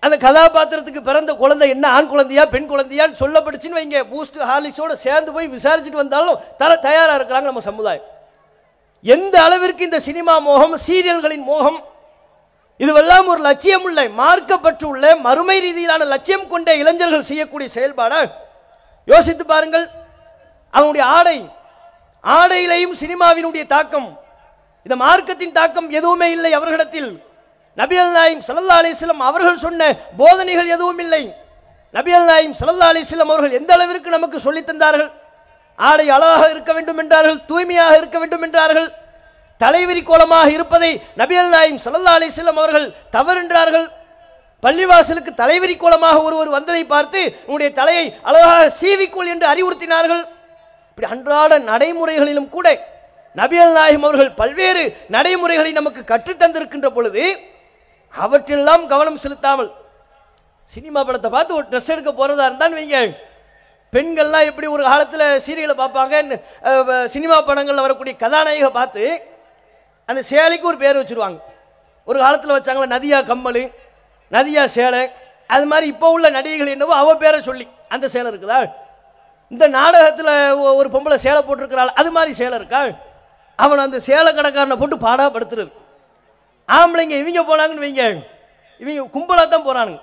அந்த கதாபாத்திரத்துக்கு பிறந்த குழந்தை என்ன ஆண் குழந்தையா பெண் குழந்தையான்னு சொல்லப்படுச்சுன்னு வைங்க, பூஸ்ட் ஹார்லிக்ஸோட சேர்ந்து போய் விசாரிச்சுட்டு வந்தாலும் தர தயாரா இருக்கிறாங்க நம்ம சமுதாயம். எந்த அளவிற்கு இந்த சினிமா மோகம், சீரியல்களின் மோகம், இதுவெல்லாம் ஒரு லட்சியம் உள்ள, மார்க்கப்பற்று உள்ள, மறுமை ரீதியிலான லட்சியம் கொண்ட இளைஞர்கள் செய்யக்கூடிய செயல்பாடு யோசித்து பாருங்கள். அவனுடைய ஆடையிலையும் சினிமாவினுடைய தாக்கம், இந்த மார்க்கத்தின் தாக்கம் எதுவுமே இல்லை அவர்களிடத்தில். நபிகள் நாயகம் ஸல்லல்லாஹு அலைஹி வஸல்லம் அவர்கள் சொன்ன போதனைகள் எதுவும் இல்லை. நபிகள் நாயகம் ஸல்லல்லாஹு அலைஹி வஸல்லம் அவர்கள் எந்த அளவிற்கு நமக்கு சொல்லித் தந்தார்கள்? ஆடை அழகாக இருக்க வேண்டும் என்றார்கள், தூய்மையாக இருக்க வேண்டும் என்றார்கள். தலைவிரி கோலமாக இருப்பதை நபிகள் நாயகம் ஸல்லல்லாஹு அலைஹி வஸல்லம் அவர்கள் தவறென்றார்கள். பள்ளிவாசலுக்கு தலைவிரி கோலமாக ஒருவர் வந்ததை பார்த்து உன்னுடைய தலையை அழகாக சீவிக்கொள் என்று அறிவுறுத்தினார்கள். இப்படி அன்றாட நடைமுறைகளிலும் கூட நபிகள் நாயகம் அவர்கள் பல்வேறு நடைமுறைகளை நமக்கு கற்றுத்தந்திருக்கின்ற பொழுது அவற்றெல்லாம் கவனம் செலுத்தாமல் சினிமா படத்தை பார்த்து ஒரு ட்ரெஸ் எடுக்க போறதா இருந்தான்னு வைங்க, பெண்கள்லாம் எப்படி ஒரு காலத்தில் சீரியலை பார்ப்பாங்க, சினிமா படங்களில் வரக்கூடிய கதாநாயகை பார்த்து அந்த சேலைக்கு ஒரு பேர் வச்சிருவாங்க. ஒரு காலத்தில் வச்சாங்களா நதியா கம்மல், நதியா சேலை, அது மாதிரி இப்போ உள்ள நடிகைகள் என்னவோ அவ பேரை சொல்லி அந்த சேலை இருக்குதா? இந்த நாடகத்தில் ஒரு பொம்பளை சேலை போட்டிருக்கிறாள், அது மாதிரி சேலை இருக்கா? அவன் அந்த சேலை கடைக்காரனை போட்டு பாடாப்படுத்துறது. ஆம்பளைங்க இவங்க போனாங்கன்னு வைங்க, இவங்க கும்பலாக தான் போறானுங்க.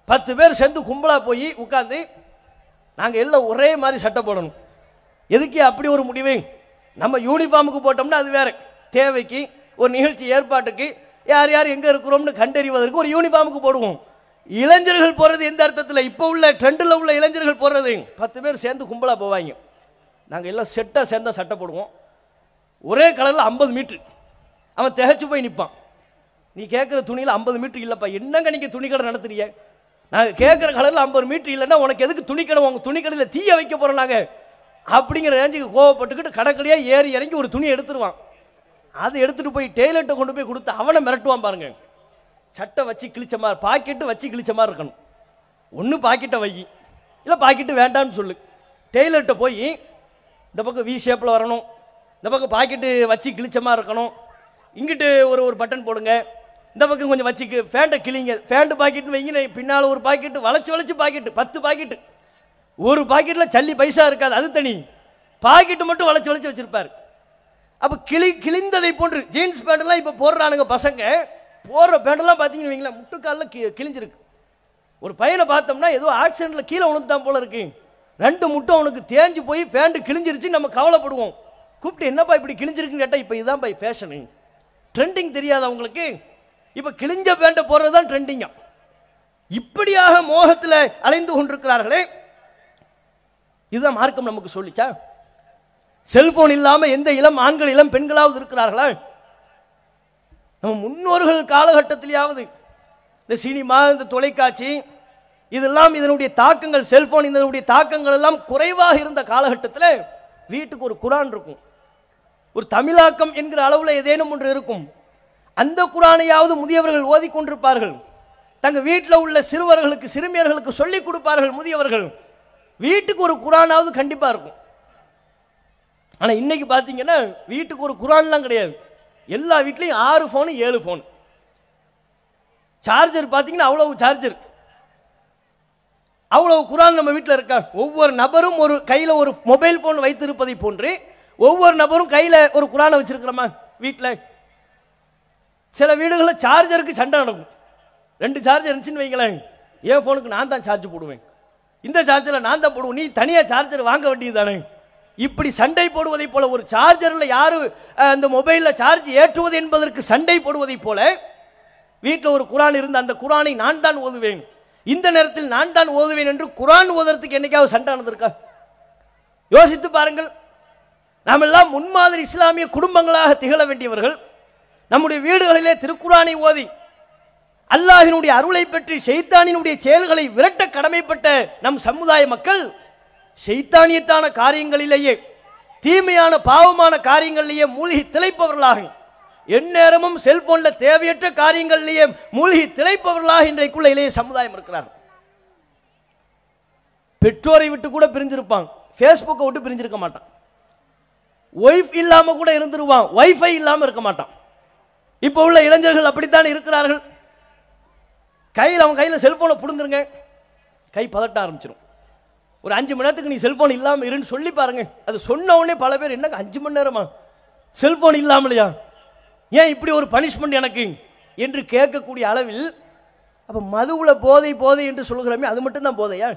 10 பேர் சேர்ந்து கும்பலா போய் உட்காந்து நாங்கள் எல்லாம் ஒரே மாதிரி சட்டை போடணும். எதுக்கு அப்படி ஒரு முடிவு? நம்ம யூனிஃபார்முக்கு போட்டோம்னா அது வேற, தேவைக்கு ஒரு நிகழ்ச்சி ஏற்பாட்டுக்கு யார் யார் எங்கே இருக்கிறோம்னு கண்டறிவதற்கு ஒரு யூனிஃபார்முக்கு போடுவோம். இளைஞர்கள் போகிறது எந்த அர்த்தத்தில்? இப்போ உள்ள ட்ரெண்டில் உள்ள இளைஞர்கள் போடுறது 10 பேர் சேர்ந்து கும்பலாக போவாங்க. நாங்கள் எல்லாம் செட்டாக சேர்ந்தா சட்டை போடுவோம், ஒரே கலரில் 50 மீட்டர். அவன் திகைச்சு போய் நிற்பான். நீ கேட்குற துணியில் 50 மீட்டர் இல்லைப்பா, என்னங்க நீங்கள் துணிக்கடை நடத்துறீங்க? நாங்கள் கேட்குற கலரில் 50 மீட்டர் இல்லைன்னா உனக்கு எதுக்கு துணிக்கடை? உங்கள் துணிக்கடையில் தீய வைக்க போகிறோம் நாங்கள் அப்படிங்கிற ரேஞ்சுக்கு கோவப்பட்டுக்கிட்டு கடைக்கடையாக ஏறி இறங்கி ஒரு துணி எடுத்துருவான். அதை எடுத்துகிட்டு போய் டெய்லர்கிட்ட கொண்டு போய் கொடுத்து அவனை மிரட்டுவான் பாருங்க. சட்டை வச்சு கிழிச்ச மாதிரி, பாக்கெட்டு வச்சு கிழிச்ச மாதிரி இருக்கணும். ஒன்று பாக்கெட்டை வை, இல்லை பாக்கெட்டு வேண்டான்னு சொல்லு. டெய்லர்கிட்ட போய் இந்த பக்கம் வி ஷேப்பில் வரணும், இந்த பக்கம் பாக்கெட்டு வச்சு கிழிச்ச மாதிரி இருக்கணும், இங்கிட்டு ஒரு பட்டன் போடுங்க, இந்த பக்கம் கொஞ்சம் வச்சுக்கு ஃபேண்ட்டை கிழிங்க. ஃபேண்ட்டு பாக்கெட்டுன்னு வைங்க, பின்னால் ஒரு பாக்கெட்டு வளைச்சு பாக்கெட்டு 10 பாக்கெட்டு. ஒரு பாக்கெட்டில் சல்லி பைசா இருக்காது, அது தனி. பாக்கெட்டு மட்டும் வளைச்சு வச்சிருப்பார். அப்போ கிழிந்ததை போன்று ஜீன்ஸ் பேண்ட்லாம் இப்போ போடுறானுங்க பசங்க. போடுற பேண்டெல்லாம் பார்த்தீங்கன்னு வைங்களேன், முட்டுக்காலில் கிழிஞ்சிருக்கு. ஒரு பையனை பார்த்தோம்னா ஏதோ ஆக்சிடென்ட்ல கீழே விழுந்துட்டான் போல இருக்கு. 2 முட்டை அவனுக்கு தேஞ்சு போய் பேண்ட் கிழிஞ்சிருச்சு. நம்ம கவலைப்படுவோம். கூப்பிட்டு என்னப்பா இப்படி கிழிஞ்சிருக்குன்னு கேட்டால் இப்போ இதுதான் பை ஃபேஷனு, ட்ரெண்டிங் தெரியாது அவங்களுக்கு. இப்போ கிழிஞ்ச பேண்டை போடுறது தான் ட்ரெண்டிங்கா. இப்படியாக மோகத்தில் அலைந்து கொண்டிருக்கிறார்களே, இதுதான் மார்க்கம் நமக்கு சொல்லிச்சா? செல்போன் இல்லாமல் எந்த இளம் ஆண்கள் இளம் பெண்களாவது இருக்கிறார்களா? நம்ம முன்னோர்கள் காலகட்டத்திலேயாவது இந்த சினிமா, இந்த தொலைக்காட்சி, இதெல்லாம் இதனுடைய தாக்கங்கள், செல்போன் இதனுடைய தாக்கங்கள் எல்லாம் குறைவாக இருந்த காலகட்டத்தில் வீட்டுக்கு ஒரு குரான் இருக்கும், ஒரு தமிழாக்கம் என்கிற அளவில் ஏதேனும் ஒன்று இருக்கும். அந்த குரானையாவது முதியவர்கள் ஓதிக்கொண்டிருப்பார்கள். தங்கள் வீட்டில் உள்ள சிறுவர்களுக்கு சிறுமியர்களுக்கு சொல்லிக் கொடுப்பார்கள் முதியவர்கள். வீட்டுக்கு ஒரு குரானாவது கண்டிப்பாக இருக்கும். ஆனால் இன்னைக்கு பார்த்தீங்கன்னா வீட்டுக்கு ஒரு குரான்லாம் கிடையாது. எல்லா வீட்லையும் 6 ஃபோனு 7 ஃபோன். சார்ஜர் பார்த்தீங்கன்னா அவ்வளவு சார்ஜர், அவ்வளவு குரான் நம்ம வீட்டில் இருக்கா? ஒவ்வொரு நபரும் ஒரு கையில் ஒரு மொபைல் ஃபோன் வைத்திருப்பதை போன்று ஒவ்வொரு நபரும் கையில் ஒரு குரானை வச்சிருக்கிறோமா வீட்டில்? சில வீடுகளில் சார்ஜருக்கு சண்டை நடக்கும். 2 சார்ஜர் இருந்துச்சுன்னு வைங்களேன், என் ஃபோனுக்கு நான் தான் சார்ஜ் போடுவேன், இந்த சார்ஜரில் நான் தான் போடுவேன், நீ தனியாக சார்ஜர் வாங்க வேண்டியது தானே. இப்படி சண்டை போடுவதை போல, ஒரு சார்ஜரில் யாரு அந்த மொபைலில் சார்ஜ் ஏற்றுவது என்பதற்கு சண்டை போடுவதை போல வீட்டில் ஒரு குரான் இருந்து அந்த குரானை நான் தான் ஓதுவேன், இந்த நேரத்தில் நான் தான் ஓதுவேன் என்று குரான் ஓதுறதுக்கு என்னைக்காவது சண்டை நடந்திருக்கா? யோசித்து பாருங்கள். நாம் எல்லாம் முன்மாதிரி இஸ்லாமிய குடும்பங்களாக திகழ வேண்டியவர்கள். நம்முடைய வீடுகளிலே திருக்குரானை ஓதி அல்லாஹ்வினுடைய அருளை பெற்று ஷைத்தானினுடைய செயல்களை விரட்ட கடமைப்பட்ட நம் சமுதாய மக்கள் ஷைத்தானியத்தான காரியங்களிலேயே, தீமையான பாவமான காரியங்களிலேயே மூழ்கி திளைப்பவர்களாக, எந்நேரமும் செல்போன்ல தேவையற்ற காரியங்களிலேயே மூழ்கி திளைப்பவர்களாக இன்றைக்குள்ள இளைய சமுதாயம் இருக்கிறார். பெற்றோரை விட்டு கூட பிரிஞ்சிருப்பாங்க, ஃபேஸ்புக்கை விட்டு பிரிஞ்சிருக்க மாட்டான். ஒய்ஃப் இல்லாம கூட இருந்துருவான், வைஃபை இல்லாம இருக்க மாட்டான். இப்போ உள்ள இளைஞர்கள் அப்படித்தான் இருக்கிறார்கள். அவன் கையில் செல்போனை புடுங்குருங்க, கை பதட்ட ஆரம்பிச்சிடும். ஒரு 5 மணி நேரத்துக்கு நீ செல்போன் இல்லாமல் இருன்னு சொல்லி பாருங்க. அது சொன்ன உடனே பல பேர் என்ன 5 மணி நேரமா செல்போன் இல்லாமலையா, ஏன் இப்படி ஒரு பனிஷ்மெண்ட் எனக்கு என்று கேட்கக்கூடிய அளவில். அப்போ மதுவுல போதை போதை என்று சொல்கிறோமே, அது மட்டும்தான் போதையா?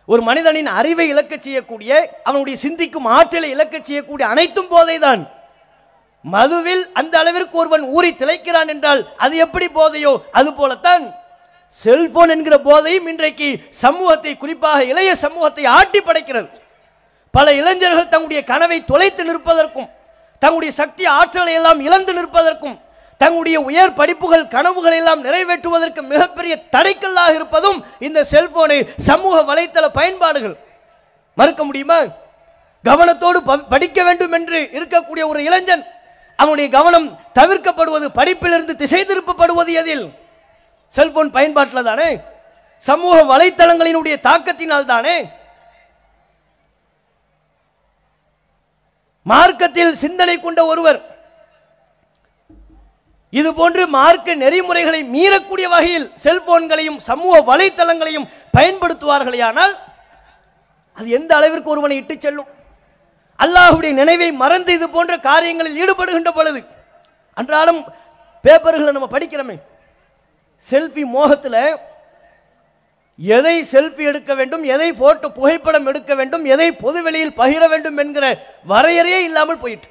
ஒரு மனிதனின் அறிவை இழக்க செய்யக்கூடிய, அவனுடைய சிந்திக்கும் ஆற்றலை இழக்க செய்யக்கூடிய அனைத்தும் போதைதான். மதுவில் அந்த அளவிற்கு ஒருவன் ஊறி திளைக்கிறான் என்றால் அது எப்படி போதையோ அது போலத்தான் செல்போன் என்கிற போதையும் இன்றைக்கு சமூகத்தை, குறிப்பாக இளைய சமூகத்தை ஆட்டி படைக்கிறது. பல இளைஞர்கள் தங்களுடைய கனவை தொலைத்து நிற்பதற்கும், தங்களுடைய சக்தி ஆற்றலை எல்லாம் இழந்து நிற்பதற்கும், தங்களுடைய உயர் படிப்புகள் கனவுகளை எல்லாம் நிறைவேற்றுவதற்கு மிகப்பெரிய தடைக்கல்லாக இருப்பதும் இந்த செல்போனை, சமூக வலைத்தள பயன்பாடுகள். மறுக்க முடியுமா? கவனத்தோடு படிக்க வேண்டும் என்று இருக்கக்கூடிய ஒரு இளைஞன், அவனுடைய கவனம் தவிர்க்கப்படுவது, படிப்பிலிருந்து திசை திருப்பப்படுவது எதில்? செல்போன் பயன்பாட்டில் தானே, சமூக வலைத்தளங்களினுடைய தாக்கத்தினால் தானே. மார்க்கத்தில் சிந்தனை கொண்ட ஒருவர் இது போன்று மார்க்க நெறிமுறைகளை மீறக்கூடிய வகையில் செல்போன்களையும் சமூக வலைத்தளங்களையும் பயன்படுத்துவார்களேயானால் அது எந்த அளவிற்கு ஒருவனை இட்டு செல்லும்? அல்லாஹ்வுடைய நினைவை மறந்து இது போன்ற காரியங்களில் ஈடுபடுகின்ற பொழுது, அன்றாடம் பேப்பர்களை நம்ம படிக்கிறோமே, செல்ஃபி மோகத்தில் எதை செல்ஃபி எடுக்க வேண்டும், எதை போட்டோ புகைப்படம் எடுக்க வேண்டும், எதை பொதுவெளியில் பகிர வேண்டும் என்கிற வரையறையே இல்லாமல் போயிட்டு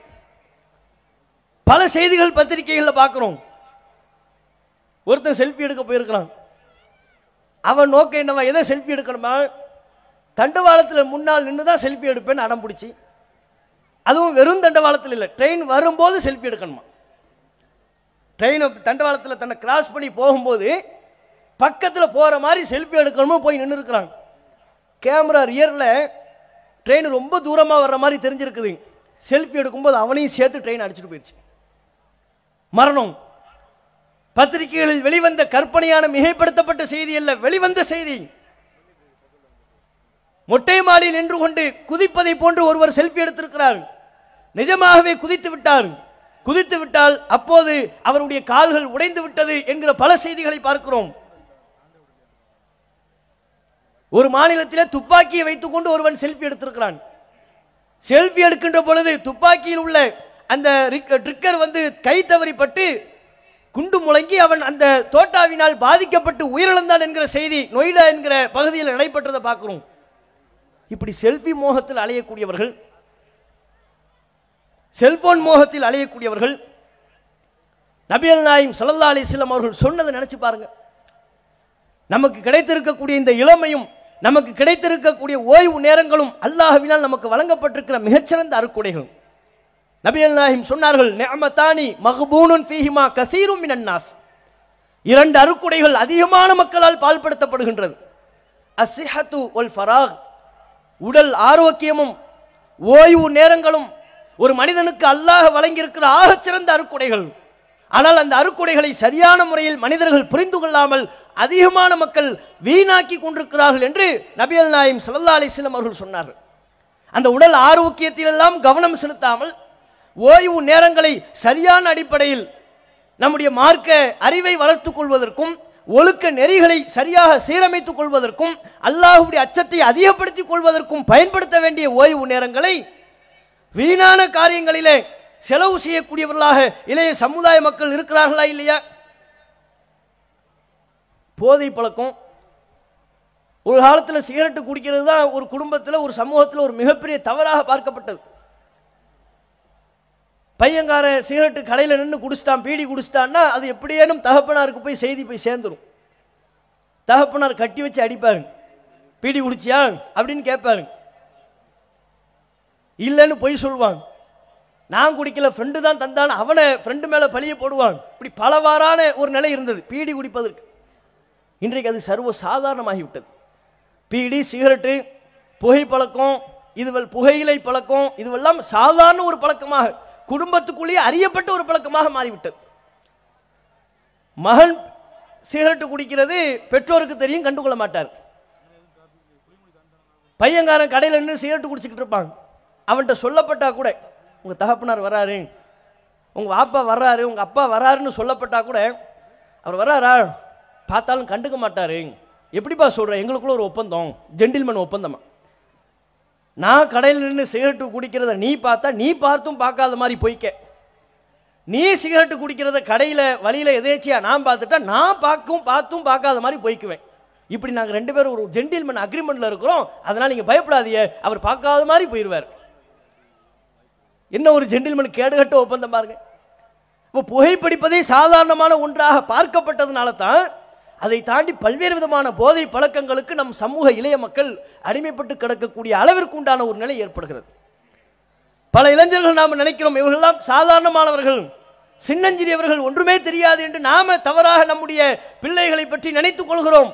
பல செய்திகள் பத்திரிகைகளில் பார்க்கிறோம். ஒருத்தன் செல்ஃபி எடுக்க போயிருக்கிறான். அவன் நோக்கம் என்னவா? எதை செல்ஃபி எடுக்கணுமா? தண்டவாளத்தில் முன்னால் நின்று தான் செல்ஃபி எடுப்பேன்னு அடம் பிடிச்சி, அதுவும் வெறும் தண்டவாளத்தில் இல்லை, ட்ரெயின் வரும்போது செல்ஃபி எடுக்கணுமா? ட்ரெயின் தண்டவாளத்தில் தன்னை கிராஸ் பண்ணி போகும்போது பக்கத்தில் போகிற மாதிரி செல்ஃபி எடுக்கணுமோ போய் நின்று இருக்கிறாங்க. கேமரா ரியரில் ட்ரெயின் ரொம்ப தூரமாக வர்ற மாதிரி தெரிஞ்சிருக்குது. செல்ஃபி எடுக்கும்போது அவனையும் சேர்த்து ட்ரெயின் அடிச்சுட்டு போயிடுச்சு. மரணம். பத்திரிகைகளில் வெளிவந்த கற்பனையான மிகைப்படுத்தப்பட்ட செய்தி அல்ல, வெளிவந்த செய்தி. மொட்டை மாடியில் நின்று கொண்டு குதிப்பதை போன்று ஒருவர் செல்ஃபி எடுத்திருக்கிறார். நிஜமாகவே குதித்து விட்டார். குதித்து விட்டால் அப்போது அவருடைய கால்கள் உடைந்து விட்டது என்கிற பல செய்திகளை பார்க்கிறோம். ஒரு மாநிலத்தில் துப்பாக்கியை வைத்துக் கொண்டு ஒருவன் செல்ஃபி எடுத்திருக்கிறான். செல்ஃபி எடுக்கின்ற பொழுது துப்பாக்கியில் உள்ள அந்த ட்ரிக்கர் கை தவறிப்பட்டு குண்டு முழங்கி அவன் அந்த தோட்டாவினால் பாதிக்கப்பட்டு உயிரிழந்தான் என்கிற செய்தி நொய்டா என்கிற பகுதியில் நடைபெற்றதை பார்க்கிறோம். இப்படி செல்ஃபி மோகத்தில் அலையக்கூடியவர்கள், செல்போன் மோகத்தில் அலையக்கூடியவர்கள், நபிகள் நாயகம் ஸல்லல்லாஹு அலைஹி வஸல்லம் அவர்கள் சொன்னதை நினைச்சு பாருங்க. நமக்கு கிடைத்திருக்கக்கூடிய இந்த இளமையும், நமக்கு கிடைத்திருக்கக்கூடிய ஓய்வு நேரங்களும் அல்லாஹ்வினால் நமக்கு வழங்கப்பட்டிருக்கிற மிகச்சிறந்த அருட்கொடைகள். நபிகள் நாயகம் சொன்னார்கள், நிஅமத்தானி மக்பூனுன் ஃபீஹிமா கஸீரும் மினன் நாஸ். 2 அருட்கொடைகள் அதிகமான மக்களால் பால்படுத்தப்படுகின்றது. அஸ்ஸிஹத்து வல் ஃபராக், உடல் ஆரோக்கியமும் ஓய்வு நேரங்களும் ஒரு மனிதனுக்கு அல்லாஹ் வழங்கியிருக்கிற ஆகச்சிறந்த அருட்கொடைகள். ஆனால் அந்த அருட்கொடைகளை சரியான முறையில் மனிதர்கள் புரிந்து கொள்ளாமல் அதிகமான மக்கள் வீணாக்கி கொண்டிருக்கிறார்கள் என்று நபிகள் நாயகம் ஸல்லல்லாஹு அலைஹி வஸல்லம் அவர்கள் சொன்னார்கள். அந்த உடல் ஆரோக்கியத்திலெல்லாம் கவனம் செலுத்தாமல் ஓய்வு நேரங்களை சரியான அடிப்படையில் நம்முடைய மார்க்க அறிவை வளர்த்துக் கொள்வதற்கும், ஒழுக்க நெறிகளை சரியாக சீரமைத்துக் கொள்வதற்கும், அல்லாஹ்வுடைய அச்சத்தை அதிகப்படுத்திக் கொள்வதற்கும் பயன்படுத்த வேண்டிய ஓய்வு நேரங்களை வீணான காரியங்களிலே செலவு செய்யக்கூடியவர்களாக இளைய சமுதாய மக்கள் இருக்கிறார்களா இல்லையா? போதை பழக்கம். ஒரு காலத்தில் சிகரெட்டு குடிக்கிறது தான் ஒரு குடும்பத்தில், ஒரு சமூகத்தில் ஒரு மிகப்பெரிய தவறாக பார்க்கப்பட்டது. பையங்கார சிகரெட்டு கடையில் நின்று குடிச்சிட்டான், பீடி குடிச்சிட்டான்னா அது எப்படியேனும் தகப்பனாருக்கு போய் செய்தி போய் சேர்ந்துடும். தகப்பனார் கட்டி வச்சு அடிப்பாரு, பீடி குடிச்சியா அப்படின்னு கேட்பாரு. இல்லைன்னு பொய் சொல்லுவாங்க. நான் குடிக்கல, ஃப்ரெண்டு தான் தந்தான், அவனை ஃப்ரெண்டு மேலே பழிய போடுவான். இப்படி பலவாறான ஒரு நிலை இருந்தது பீடி குடிப்பதற்கு. இன்றைக்கு அது சர்வ சாதாரணமாகிவிட்டது. பீடி, சிகரெட்டு, புகைப்பழக்கம், இதுவெல்லாம் புகையிலை பழக்கம், இதுவெல்லாம் சாதாரண ஒரு பழக்கமாக, குடும்பத்துக்குள்ளேயே அறியப்பட்ட ஒரு பழக்கமாக மாறிவிட்டது. மகன் சிகரெட்டு குடிக்கிறது பெற்றோருக்கு தெரியும், கண்டுகொள்ள மாட்டார். பையங்காரன் கடையில் நின்று சிகரெட்டு குடிச்சிக்கிட்டு இருப்பாங்க. அவன்கிட்ட சொல்லப்பட்டா கூட, உங்கள் தகப்பனார் வர்றாரு, உங்கள் வாப்பா வர்றாரு, உங்கள் அப்பா வர்றாருன்னு சொல்லப்பட்டா கூட, அவர் வர்றாரா பார்த்தாலும் கண்டுக்க மாட்டார். எப்படிப்பா சொல்கிறேன், எங்களுக்குள்ள ஒரு ஒப்பந்தம், ஜென்டில்மேன் ஒப்பந்தமா. நான் கடையில் நின்று சிகரெட்டு குடிக்கிறத நீ பார்த்தா நீ பார்த்தும் பார்க்காத மாதிரி போய்க்க, நீ சிகரெட்டு குடிக்கிறத கடையில் வழியில் எதேச்சியா நான் பார்த்துட்டா நான் பார்த்தும் பார்க்காத மாதிரி போய்க்குவேன். இப்படி நாங்கள் 2 பேரும் ஒரு ஜென்டில்மேன் அக்ரிமெண்ட்ல இருக்கிறோம், அதனால் நீங்கள் பயப்படாதீங்க, அவர் பார்க்காத மாதிரி போயிடுவார். என்ன ஒரு ஜென்டில்மேன் கேடுகட்ட ஒப்பந்தம் பாருங்க. இப்போ புகைப்பிடிப்பதே சாதாரணமான ஒன்றாக பார்க்கப்பட்டதுனால தான் அதை தாண்டி பல்வேறு விதமான போதை பழக்கங்களுக்கு நம் சமூக இளைய மக்கள் அடிமைப்பட்டு கிடக்கக்கூடிய அளவிற்கு உண்டான ஒரு நிலை ஏற்படுகிறது. பல இளைஞர்கள் நாம் நினைக்கிறோம் இவர்களெல்லாம் சாதாரணமானவர்கள், சின்னஞ்சிறியவர்கள், ஒன்றுமே தெரியாது என்று நாம தவறாக நம்முடைய பிள்ளைகளை பற்றி நினைத்துக் கொள்கிறோம்.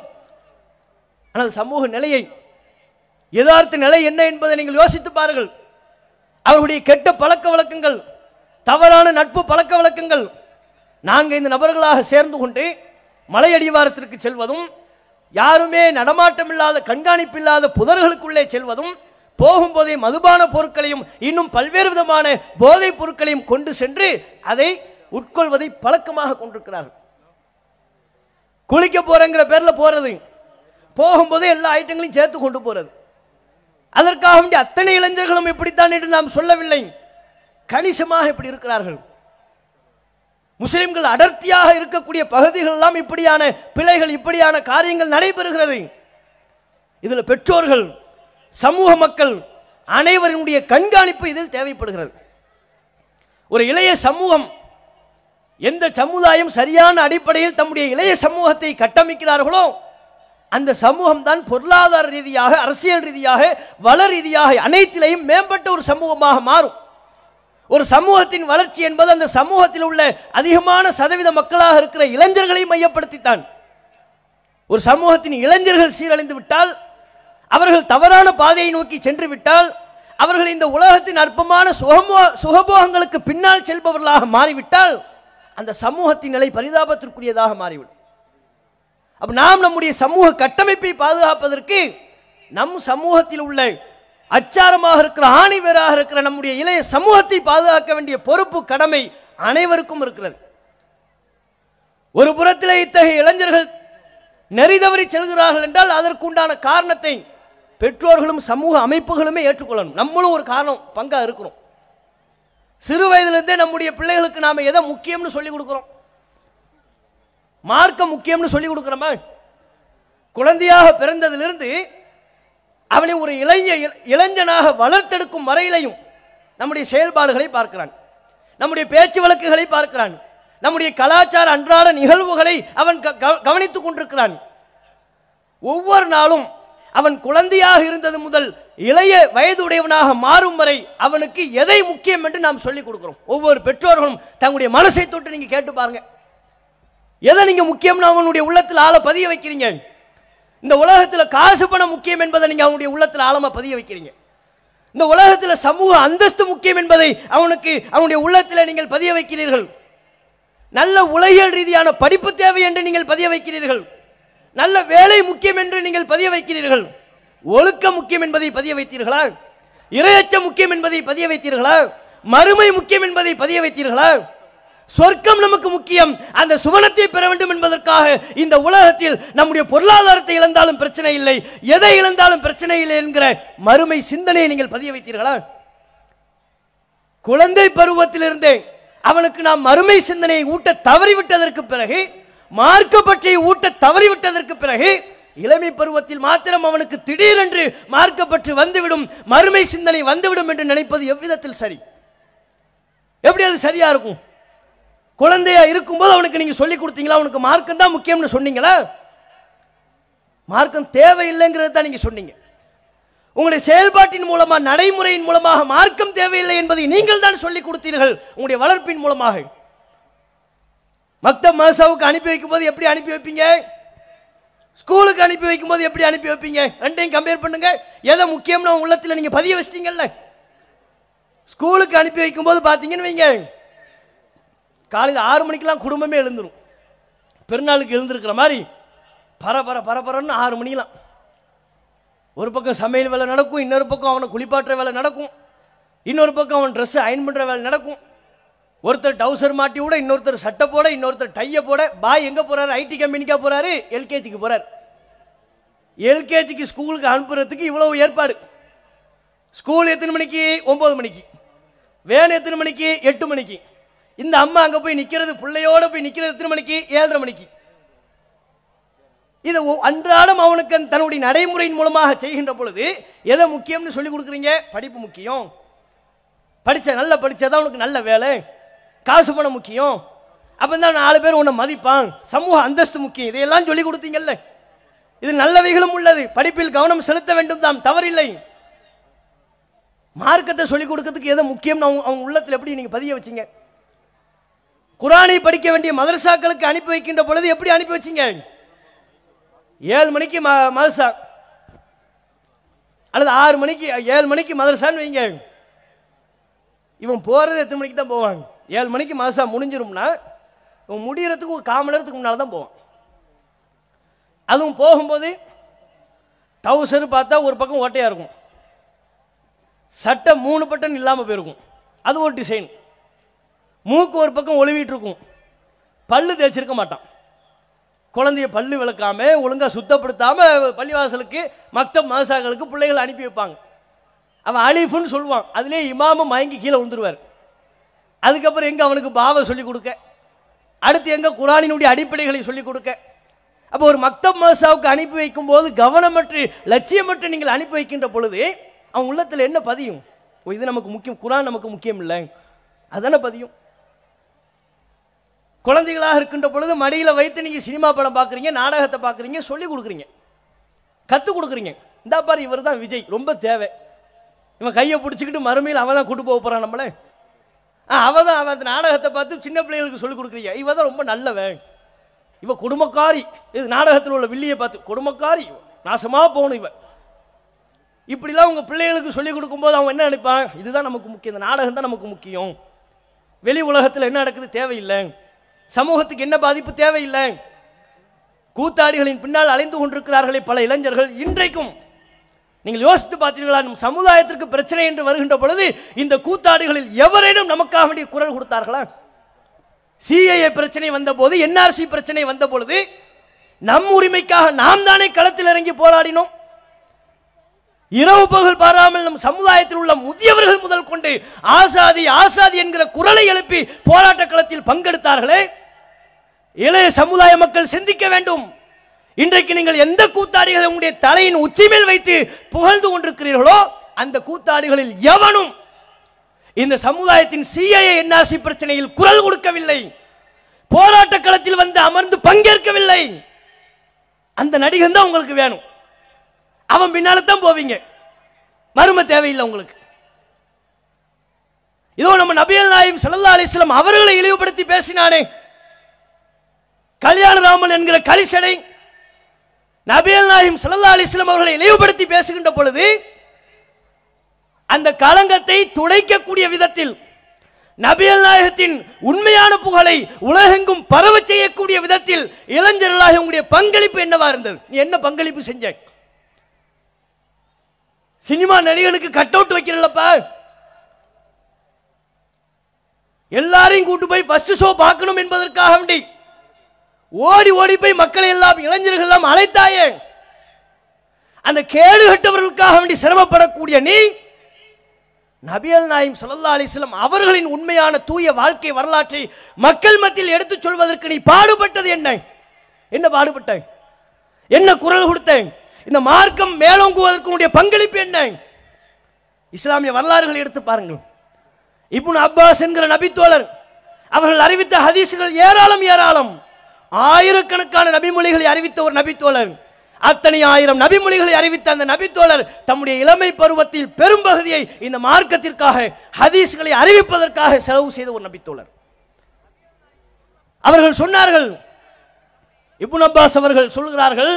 ஆனால் சமூக நிலையை, யதார்த்த நிலை என்ன என்பதை நீங்கள் யோசித்து பாருங்கள். அவர்களுடைய கெட்ட பழக்க வழக்கங்கள், தவறான நட்பு பழக்க வழக்கங்கள், 4-5 நபர்களாக சேர்ந்து கொண்டு மலை அடிவாரத்திற்கு செல்வதும், யாருமே நடமாட்டமில்லாத கண்காணிப்பில்லாத புதர்களுக்குள்ளே செல்வதும், போகும்போதே மதுபான பொருட்களையும் இன்னும் பல்வேறு விதமான போதைப் பொருட்களையும் கொண்டு சென்று அதை உட்கொள்வதை பழக்கமாக கொண்டிருக்கிறார்கள். குளிக்க போறங்கிற பேர்ல போறது, போகும்போதே எல்லா ஐட்டங்களையும் சேர்த்து கொண்டு போறது. அதற்காக வேண்டிய அத்தனை இளைஞர்களும் இப்படித்தான் என்று நாம் சொல்லவில்லை, கணிசமாக இப்படி இருக்கிறார்கள். முஸ்லிம்கள் அடர்த்தியாக இருக்கக்கூடிய பகுதிகள் எல்லாம் இப்படியான பிழைகள், இப்படியான காரியங்கள் நடைபெறுகிறது. இதில் பெற்றோர்கள், சமூக மக்கள் அனைவருடைய கண்காணிப்பு இதில் தேவைப்படுகிறது. ஒரு இளைய சமூகம், எந்த சமுதாயம் சரியான அடிப்படையில் தம்முடைய இளைய சமூகத்தை கட்டமைக்கிறார்களோ அந்த சமூகம் தான் பொருளாதார ரீதியாக, அரசியல் ரீதியாக, வள ரீதியாக அனைத்திலையும் மேம்பட்ட ஒரு சமூகமாக மாறும். ஒரு சமூகத்தின் வளர்ச்சி என்பது அந்த சமூகத்தில் உள்ள அதிகமான சதவீத மக்களாக இருக்கிற இளைஞர்களை மையப்படுத்தித்தான். ஒரு சமூகத்தின் இளைஞர்கள் சீரழிந்து விட்டால், அவர்கள் தவறான பாதையை நோக்கி சென்று விட்டால், அவர்கள் இந்த உலகத்தின் அற்பமான சுகபோகங்களுக்கு பின்னால் செல்பவர்களாக மாறிவிட்டால் அந்த சமூகத்தின் நிலை பரிதாபத்திற்குரியதாக மாறிவிடும். அப்ப நாம் நம்முடைய சமூக கட்டமைப்பை பாதுகாப்பதற்கு நம் சமூகத்தில் உள்ள அச்சாரமாக இருக்கிற, ஆணிவேராக இருக்கிற நம்முடைய இளைய சமூகத்தை பாதுகாக்க வேண்டிய பொறுப்பு, கடமை அனைவருக்கும் இருக்கிறது. ஒரு புறத்திலே இத்தகைய இளைஞர்கள் நெறிதவறி செல்கிறார்கள் என்றால் அதற்குண்டான காரணத்தை பெற்றோர்களும் சமூக அமைப்புகளுமே ஏற்றுக்கொள்ளணும். நம்மளும் ஒரு காரணம், பங்கா இருக்கிறோம். சிறு வயதிலிருந்தே நம்முடைய பிள்ளைகளுக்கு நாம எதை முக்கியம்னு சொல்லிக் கொடுக்கிறோம்? மார்க்கம் முக்கியம்னு சொல்லிக் கொடுக்கிறோமா? குழந்தையாக பிறந்ததிலிருந்து அவனை ஒரு இளைஞனாக வளர்த்தெடுக்கும் வரையிலையும் நம்முடைய செயல்பாடுகளை பார்க்கிறான், நம்முடைய பேச்சு வழக்குகளை பார்க்கிறான், நம்முடைய கலாச்சார அன்றாட நிகழ்வுகளை அவன் கவனித்துக் கொண்டிருக்கிறான். ஒவ்வொரு நாளும் அவன் குழந்தையாக இருந்தது முதல் இளைய வயதுடையவனாக மாறும் வரை அவனுக்கு எதை முக்கியம் என்று நாம் சொல்லிக் கொடுக்கிறோம். ஒவ்வொரு பெற்றோர்களும் தங்களுடைய மனசை தொட்டு நீங்க கேட்டு பாருங்க, எதை நீங்க முக்கியம்னு அவனுடைய உள்ளத்தில் ஆழ பதிய வைக்கிறீங்க? இந்த உலகத்தில் காசு பணம் முக்கியம் என்பதை நீங்க அவனுடைய உள்ளத்தில் ஆழமா பதிய வைக்கிறீங்க. இந்த உலகத்தில் சமூக அந்தஸ்து முக்கியம் என்பதை அவனுடைய உள்ளத்தில் நீங்கள் பதிய வைக்கிறீர்கள். நல்ல உலகியல் ரீதியான படிப்பு தேவை என்று நீங்கள் பதிய வைக்கிறீர்கள். நல்ல வேலை முக்கியம் என்று நீங்கள் பதிய வைக்கிறீர்கள். ஒழுக்க முக்கியம் என்பதை பதிய வைத்தீர்களா? இறையச்சம் முக்கியம் என்பதை பதிய வைத்தீர்களா? மறுமை முக்கியம் என்பதை பதிய வைத்தீர்களா? சொர்க்கம் நமக்கு முக்கியம், அந்த சுவனத்தை பெற வேண்டும் என்பதற்காக இந்த உலகத்தில் நம்முடைய பொருளாதாரத்தை இழந்தாலும் பிரச்சனை இல்லை, எதை இழந்தாலும் பிரச்சனை இல்லை என்கிற மறுமை சிந்தனையை நீங்கள் பதிய வைத்தீர்களா? குழந்தை பருவத்திலிருந்தே அவனுக்கு நாம் மறுமை சிந்தனையை ஊட்ட தவறிவிட்டதற்கு பிறகு, மார்க்க பற்றியை ஊட்ட தவறிவிட்டதற்கு பிறகு, இளமை பருவத்தில் மாத்திரம் அவனுக்கு திடீரென்று மார்க்க பற்றி வந்துவிடும், மறுமை சிந்தனை வந்துவிடும் என்று நினைப்பது எவ்விதத்தில் சரி? எப்படி அது சரியா இருக்கும்? குழந்தையா இருக்கும்போது அவனுக்கு நீங்க சொல்லி கொடுத்தீங்களா? அவனுக்கு மார்க்கம் தான் முக்கியம்னு சொன்னீங்களா? மார்க்கம் தேவையில்லைங்கிறது தான் நீங்க சொன்னீங்க. உங்களுடைய செயல்பாட்டின் மூலமா, நடைமுறையின் மூலமாக மார்க்கம் தேவையில்லை என்பதை நீங்கள் தான் சொல்லிக் கொடுத்தீர்கள். உங்களுடைய வளர்ப்பின் மூலமாக மக்தப் மதரசாவுக்கு அனுப்பி வைக்கும் போது எப்படி அனுப்பி வைப்பீங்க? ஸ்கூலுக்கு அனுப்பி வைக்கும் போது எப்படி அனுப்பி வைப்பீங்க? ரெண்டையும் கம்பேர் பண்ணுங்க. எதை முக்கியம்னு உள்ளத்தில் நீங்க பதிய வச்சிட்டீங்கல்ல. ஸ்கூலுக்கு அனுப்பி வைக்கும் போது பாத்தீங்கன்னு வைங்க, காலையில் 6 மணிக்கெல்லாம் குடும்பமே எழுந்துரும். பெருநாளுக்கு எழுந்திருக்கிற மாதிரி பரபரன்னு 6 மணிக்கெல்லாம் ஒரு பக்கம் சமையல் வேலை நடக்கும், இன்னொரு பக்கம் அவனை குளிப்பாட்டுற வேலை நடக்கும், இன்னொரு பக்கம் அவன் ட்ரெஸ் அயன் பண்ற வேலை நடக்கும். ஒருத்தர் டவுசர் மாட்டி விட, இன்னொருத்தர் சட்டை போட, இன்னொருத்தர் டையை போட. பாய் எங்க போறாரு? ஐடி கம்பெனிக்கா போறாரு, எல்கேஜிக்கு போறாரு. எல்கேஜிக்கு ஸ்கூலுக்கு அனுப்புறதுக்கு இவ்வளவு ஏற்பாடு. ஸ்கூல் எத்தனை மணிக்கு? 9 மணிக்கு. வேன் எத்தனை மணிக்கு? 8 மணிக்கு. இந்த அம்மா அங்க போய் நிக்கிறது, பிள்ளையோட போய் நிக்கிறது எத்தனை மணிக்கு? 7:30 மணிக்கு. இது அன்றாடம் அவனுக்கு தன்னுடைய நடைமுறையின் மூலமாக செய்கின்ற பொழுது எதை முக்கியம்னு சொல்லி கொடுக்குறீங்க? படிப்பு முக்கியம். நல்லா படிச்சாதான் உனக்கு நல்ல வேலை, காசு பணம் முக்கியம், அப்பதான் 4 பேர் உன்னை மதிப்பான், சமூக அந்தஸ்து முக்கியம். இதையெல்லாம் சொல்லி கொடுத்தீங்கல்ல. இது நல்லவைகளும் உள்ளது, படிப்பில் கவனம் செலுத்த வேண்டும் தான், தவறில்லை. மார்க்கத்தை சொல்லிக் கொடுக்கிறதுக்கு எதை முக்கியம் அவங்க உள்ளத்தில் எப்படி நீங்க பதிய வச்சீங்க? குரானை படிக்க வேண்டிய மதரசாக்களுக்கு அனுப்பி வைக்கின்ற பொழுது எப்படி அனுப்பி வச்சீங்க? 7 மணிக்கு மதரசா அல்லது 6 மணிக்கு 7 மணிக்கு மதரசான்னு வைங்க. இவன் போறது எத்தனை மணிக்கு தான் போவான்? 7 மணிக்கு மதரசா முடிஞ்சிரும்னா இவன் முடியறதுக்கு ஒரு 1/4 மணி நேரத்துக்கு முன்னால தான் போவான். அதுவும் போகும்போது டவுசர் பார்த்தா ஒரு பக்கம் ஓட்டையா இருக்கும், சட்டை 3 பட்டன் இல்லாமல் போயிருக்கும், அது ஒரு டிசைன். மூக்கு ஒரு பக்கம் ஒளிவிட்டு இருக்கும், பல்லு தேய்ச்சிருக்க மாட்டான். குழந்தைய பல்லு விளக்காம ஒழுங்கா சுத்தப்படுத்தாம பள்ளிவாசலுக்கு மக்தப் மதரசாக்களுக்கு பிள்ளைகள் அனுப்பி வைப்பாங்க. அவன் அலிஃப்னு சொல்லுவான், அதுலேயே இமாமும் மயங்கி கீழே விழுந்துருவார். அதுக்கப்புறம் எங்க அவனுக்கு பாவ சொல்லிக் கொடுக்க, அடுத்து எங்க குரானினுடைய அடிப்படைகளை சொல்லிக் கொடுக்க. அப்போ ஒரு மக்தப் மதரசாவுக்கு அனுப்பி வைக்கும் போது கவனமற்று லட்சியமற்று நீங்கள் அனுப்பி வைக்கின்ற பொழுது அவன் உள்ளத்தில் என்ன பதியும்? இது நமக்கு முக்கியம், குரான் நமக்கு முக்கியம் இல்லை, அதான பதியும். குழந்தைகளாக இருக்கின்ற பொழுது மடியில வைத்து நீங்க சினிமா படம் பார்க்குறீங்க, நாடகத்தை பார்க்குறீங்க, சொல்லி கொடுக்குறீங்க, கற்றுக் கொடுக்குறீங்க. இந்த பாரு இவர் தான் விஜய், ரொம்ப தேவை, இவன் கையை பிடிச்சிக்கிட்டு மறுமையில் அவன் தான் கூட்டு போக போறான் நம்மளே. அவன் அந்த நாடகத்தை பார்த்து சின்ன பிள்ளைகளுக்கு சொல்லிக் கொடுக்குறீங்க, இவ தான் ரொம்ப நல்லவன், இவ குடும்பக்காரி. இது நாடகத்தில் உள்ள வில்லியை பார்த்து குடும்பக்காரி, நாசமா போகணும் இவ. இப்படிலாம் உங்க பிள்ளைகளுக்கு சொல்லிக் கொடுக்கும்போது அவன் என்ன நினைப்பான்? இதுதான் நமக்கு முக்கியம், இந்த நாடகம் தான் நமக்கு முக்கியம். வெளி உலகத்தில் என்ன நடக்குது தேவையில்லை, சமூகத்துக்கு என்ன பாதிப்பு தேவையில்லை. கூத்தாடிகளின் பின்னால் அலைந்து கொண்டிருக்கிறார்களே பல இளைஞர்கள். இன்றைக்கும் நீங்கள் யோசித்து பார்த்தீர்களா, நம் சமுதாயத்திற்கு பிரச்சனை என்று வருகின்ற பொழுது இந்த கூத்தாடிகளில் எவரேனும் நமக்காக வேண்டிய குரல் கொடுத்தார்களா? சிஏஏ பிரச்சனை வந்த போது, என்ஆர்சி பிரச்சனை வந்த பொழுது நம் உரிமைக்காக நாம் தானே களத்தில் இறங்கி போராடினோம். இரவு பகல் பாராமல் நம் சமுதாயத்தில் உள்ள முதியவர்கள் முதல் கொண்டு ஆசாதி ஆசாதி என்கிற குரலை எழுப்பி போராட்ட களத்தில் பங்கெடுத்தார்களே. இளைய சமுதாய மக்கள் சிந்திக்க வேண்டும். இன்றைக்கு நீங்கள் எந்த கூத்தாடிகளை உங்களுடைய தலையின் உச்சி மேல் வைத்து புகழ்ந்து கொண்டிருக்கிறீர்களோ அந்த கூத்தாடிகளில் எவனும் இந்த சமுதாயத்தின் சிஏஏ என்ஆர்சி பிரச்சனையில் குரல் கொடுக்கவில்லை, போராட்ட களத்தில் வந்து அமர்ந்து பங்கேற்கவில்லை. அந்த நடிகன் தான் உங்களுக்கு வேணும், அவன் பின்னால தான் போவீங்க, மறுமை தேவையில்லை உங்களுக்கு. இதோ நம்ம நபிகள் நாயகம் ஸல்லல்லாஹு அலைஹி வஸல்லம் அவர்களை இழிவுபடுத்தி பேசினானே கல்யாணராமன் என்கிற கலிசடை, நபிகள் நாயகம் ஸல்லல்லாஹு அலைஹி வஸல்லம் அவர்களை இழிவுபடுத்தி பேசுகின்ற பொழுது அந்த களங்கத்தை துடைக்கக்கூடிய விதத்தில் நபிகள் நாயகத்தின் உண்மையான புகழை உலகெங்கும் பரவ செய்யக்கூடிய விதத்தில் இளைஞர்களாக உங்களுடைய பங்களிப்பு என்னவா இருந்தது? நீ என்ன பங்களிப்பு செஞ்ச? சினிமா நடிகனுக்கு கட் அவுட் வைக்கிறல்லப்பா, எல்லாரையும் கூட்டு போய் ஃபர்ஸ்ட் ஷோ பார்க்கணும் என்பதற்காக வேண்டி ஓடி ஓடி போய் மக்களை எல்லாம் இளைஞர்கள் எல்லாம் அழைத்தாயே. அந்த கேடு கட்டவர்களுக்காக வேண்டி சிரமப்படக்கூடிய நீ நபிகள் நாயகம் ஸல்லல்லாஹு அலைஹி வஸல்லம் அவர்களின் உண்மையான தூய வாழ்க்கை வரலாற்றை மக்கள் மத்தியில் எடுத்துச் சொல்வதற்கு நீ பாடுபட்டது என்ன? என்ன பாடுபட்ட? என்ன குரல் கொடுத்த? இந்த மார்க்கம் மேலோங்குவதற்கு பங்களிப்பு என்ன? இஸ்லாமிய வரலாறுகளை எடுத்து பாருங்கள். இப்னு அப்பாஸ் என்கிற நபித்தோழர் அவர்கள் அறிவித்த ஹதீஸ்கள் ஏராளம் ஏராளம். ஆயிரக்கணக்கான நபிமொழிகளை அறிவித்த ஒரு நபித்தோழர், அத்தனை ஆயிரம் நபிமொழிகளை அறிவித்த அந்த நபித்தோழர் தம்முடைய இளமை பருவத்தில் பெரும்பகுதியை இந்த மார்க்கத்திற்காக ஹதீஸ்களை அறிவிப்பதற்காக செலவு செய்த ஒரு நபித்தோழர். அவர்கள் சொன்னார்கள், இப்னு அப்பாஸ் அவர்கள் சொல்கிறார்கள்,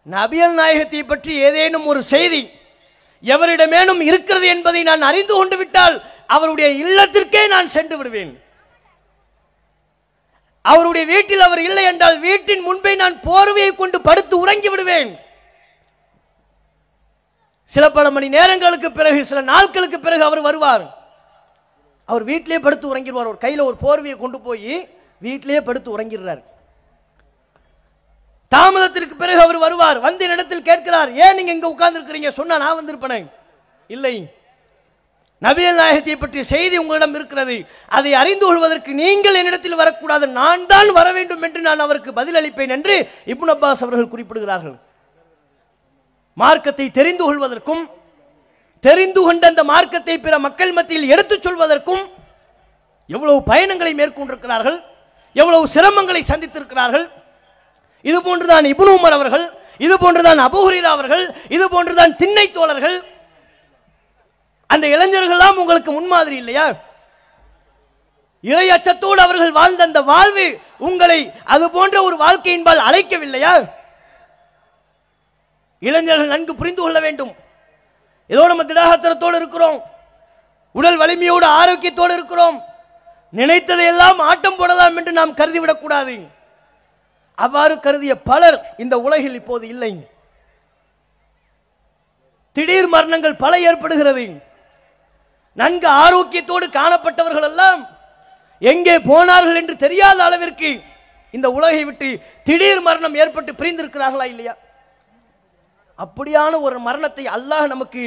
நபிகள் நாயகத்தை பற்றி ஏதேனும் ஒரு செய்தி எவரிடமேனும் இருக்கிறது என்பதை நான் அறிந்து கொண்டு விட்டால் அவருடைய இல்லத்திற்கே நான் சென்று விடுவேன். அவருடைய வீட்டில் அவர் இல்லை என்றால் வீட்டின் முன்பே நான் போர்வையை கொண்டு படுத்து உறங்கி விடுவேன். சில பல மணி நேரங்களுக்கு பிறகு, சில நாட்களுக்கு பிறகு அவர் வருவார். அவர் வீட்டிலே படுத்து உறங்கிடுவார். ஒரு கையில் ஒரு போர்வையை கொண்டு போய் வீட்டிலே படுத்து உறங்கிடுறார். தாமதத்திற்கு பிறகு அவர் வருவார். வந்து இடத்தில் கேட்கிறார், ஏன் நீங்க இங்க உட்கார்ந்து இருக்கிறீங்க? சொன்னா நான் வந்திருப்பேன். இல்லை, நபிகள் நாயகத்தை பற்றிய செய்தி உங்களிடம் இருக்கிறது, அதை அறிந்து கொள்வதற்கு நீங்கள் என்னிடத்தில் வரக்கூடாது, நான் தான் வர வேண்டும் என்று நான் அவருக்கு பதில் அளிப்பேன் என்று இப்னு அப்பாஸ் அவர்கள் குறிப்பிடுகிறார்கள். மார்க்கத்தை தெரிந்து கொள்வதற்கும், தெரிந்து கொண்ட அந்த மார்க்கத்தை பிற மக்கள் மத்தியில் எடுத்துச் சொல்வதற்கும் எவ்வளவு பயணங்களை மேற்கொண்டிருக்கிறார்கள், எவ்வளவு சிரமங்களை சந்தித்திருக்கிறார்கள். இது போன்றுதான் இப்னு உமர் அவர்கள், இது போன்றுதான் அபூ ஹுரைரா அவர்கள், இது போன்றுதான் திண்ணை தோழர்கள். அந்த இளைஞர்கள்லாம் உங்களுக்கு முன்மாதிரி இல்லையா? இறை அச்சத்தோடு அவர்கள் வாழ்ந்த அந்த வாழ்வு உங்களை அது போன்ற ஒரு வாழ்க்கையின்பால் அழைக்கவில்லையா? இளைஞர்கள் நன்கு புரிந்து கொள்ள வேண்டும். ஏதோ நம்ம திடாகத்தனத்தோடு இருக்கிறோம், உடல் வலிமையோடு ஆரோக்கியத்தோடு இருக்கிறோம், நினைத்ததையெல்லாம் ஆட்டம் போடலாம் என்று நாம் கருதிவிடக் கூடாது. அவ்வாறு கருதிய பலர் இந்த உலகில் இப்போது இல்லை. திடீர் மரணங்கள் பல ஏற்படுகிறது. நன்கு ஆரோக்கியத்தோடு காணப்பட்டவர்கள் எல்லாம் எங்கே போனார்கள் என்று தெரியாத அளவிற்கு இந்த உலகை விட்டு திடீர் மரணம் ஏற்பட்டு பிரிந்திருக்கிறார்களா இல்லையா? அப்படியான ஒரு மரணத்தை அல்லாஹ் நமக்கு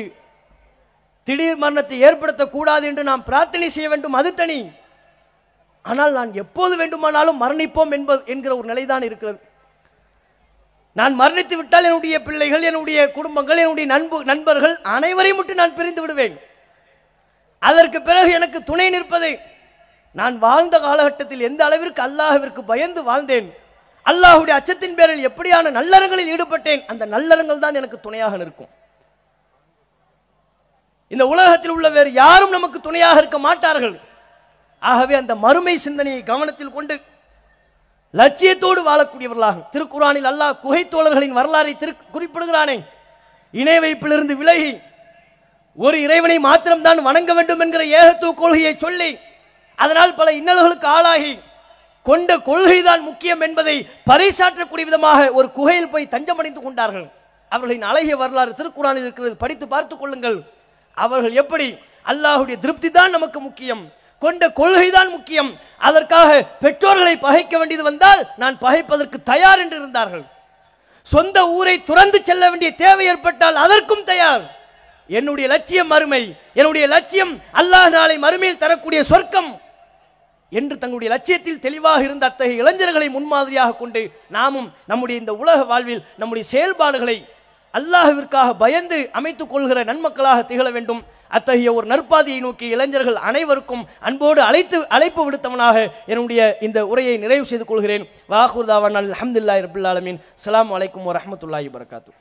திடீர் மரணத்தை ஏற்படுத்தக்கூடாது என்று நாம் பிரார்த்தனை செய்ய வேண்டும், அது தனி. ஆனால் நான் எப்போது வேண்டுமானாலும் மரணிப்போம் என்கிற ஒரு நிலைதான் இருக்கிறது. நான் மரணித்து விட்டால் என்னுடைய பிள்ளைகள், என்னுடைய குடும்பங்கள், என்னுடைய நண்பர்கள் அனைவரையும் விட்டு நான் பிரிந்து விடுவேன். அதற்கு பிறகு எனக்கு துணை நிற்பது, நான் வாழ்ந்த காலகட்டத்தில் எந்த அளவிற்கு அல்லாஹ்விற்கு பயந்து வாழ்ந்தேன், அல்லாஹ்வுடைய அச்சத்தின் பேரில் எப்படியான நல்லறங்களில் ஈடுபட்டேன், அந்த நல்லறங்கள் தான் எனக்கு துணையாக நிற்கும். இந்த உலகத்தில் உள்ள வேறு யாரும் நமக்கு துணையாக இருக்க மாட்டார்கள். ஆகவே அந்த மறுமை சிந்தனையை கவனத்தில் கொண்டு லட்சியத்தோடு வாழக்கூடியவர்களாக, திருக்குர்ஆனில் அல்லாஹ் குகை தோழர்களின் வரலாறை குறிப்பிடுகிறானே, இணை வைப்பிலிருந்து விலகி ஒரு இறைவனை மாத்திரம்தான் வணங்க வேண்டும் என்கிற ஏகத்துவ கொள்கையை சொல்லி அதனால் பல இன்னல்களுக்கு ஆளாகி கொண்ட கொள்கைதான் முக்கியம் என்பதை பறைசாற்றக்கூடிய விதமாக ஒரு குகையில் போய் தஞ்சமடைந்து கொண்டார்கள். அவர்களின் அழகிய வரலாறு திருக்குர்ஆனில் இருக்கிறது, படித்து பார்த்துக் கொள்ளுங்கள். அவர்கள் எப்படி அல்லாஹ்வுடைய திருப்தி தான் நமக்கு முக்கியம், கொண்ட கொள்கைதான் முக்கியம், அதற்காக பெற்றோர்களை பகைக்க வேண்டியது வந்தால் நான் பகைப்பதற்கு தயார் என்று இருந்தார்கள். சொந்த ஊரை துறந்து செல்ல வேண்டிய தேவை ஏற்பட்டால் அதற்கும் தயார். என்னுடைய லட்சியம் மறுமை, என்னுடைய லட்சியம் அல்லாஹ் நாளை மறுமையில் தரக்கூடிய சொர்க்கம் என்று தங்களுடைய லட்சியத்தில் தெளிவாக இருந்த அத்தகைய இளைஞர்களை முன்மாதிரியாக கொண்டு நாமும் நம்முடைய இந்த உலக வாழ்வில் நம்முடைய செயல்பாடுகளை அல்லாஹ்விற்காக பயந்து அமைத்துக் கொள்கிற நன்மக்களாக திகழ வேண்டும். அத்தகைய ஒரு நற்பாதையை நோக்கி இளைஞர்கள் அனைவருக்கும் அன்போடு அழைப்பு விடுத்தவனாக என்னுடைய இந்த உரையை நிறைவு செய்து கொள்கிறேன். வாஹூர் தாவானா அல்ஹம்துலில்லாஹி ரப்பில் ஆலமீன். அஸ்ஸலாமு அலைக்கும் வரஹ்மத்துல்லாஹி வபரகாத்துஹு.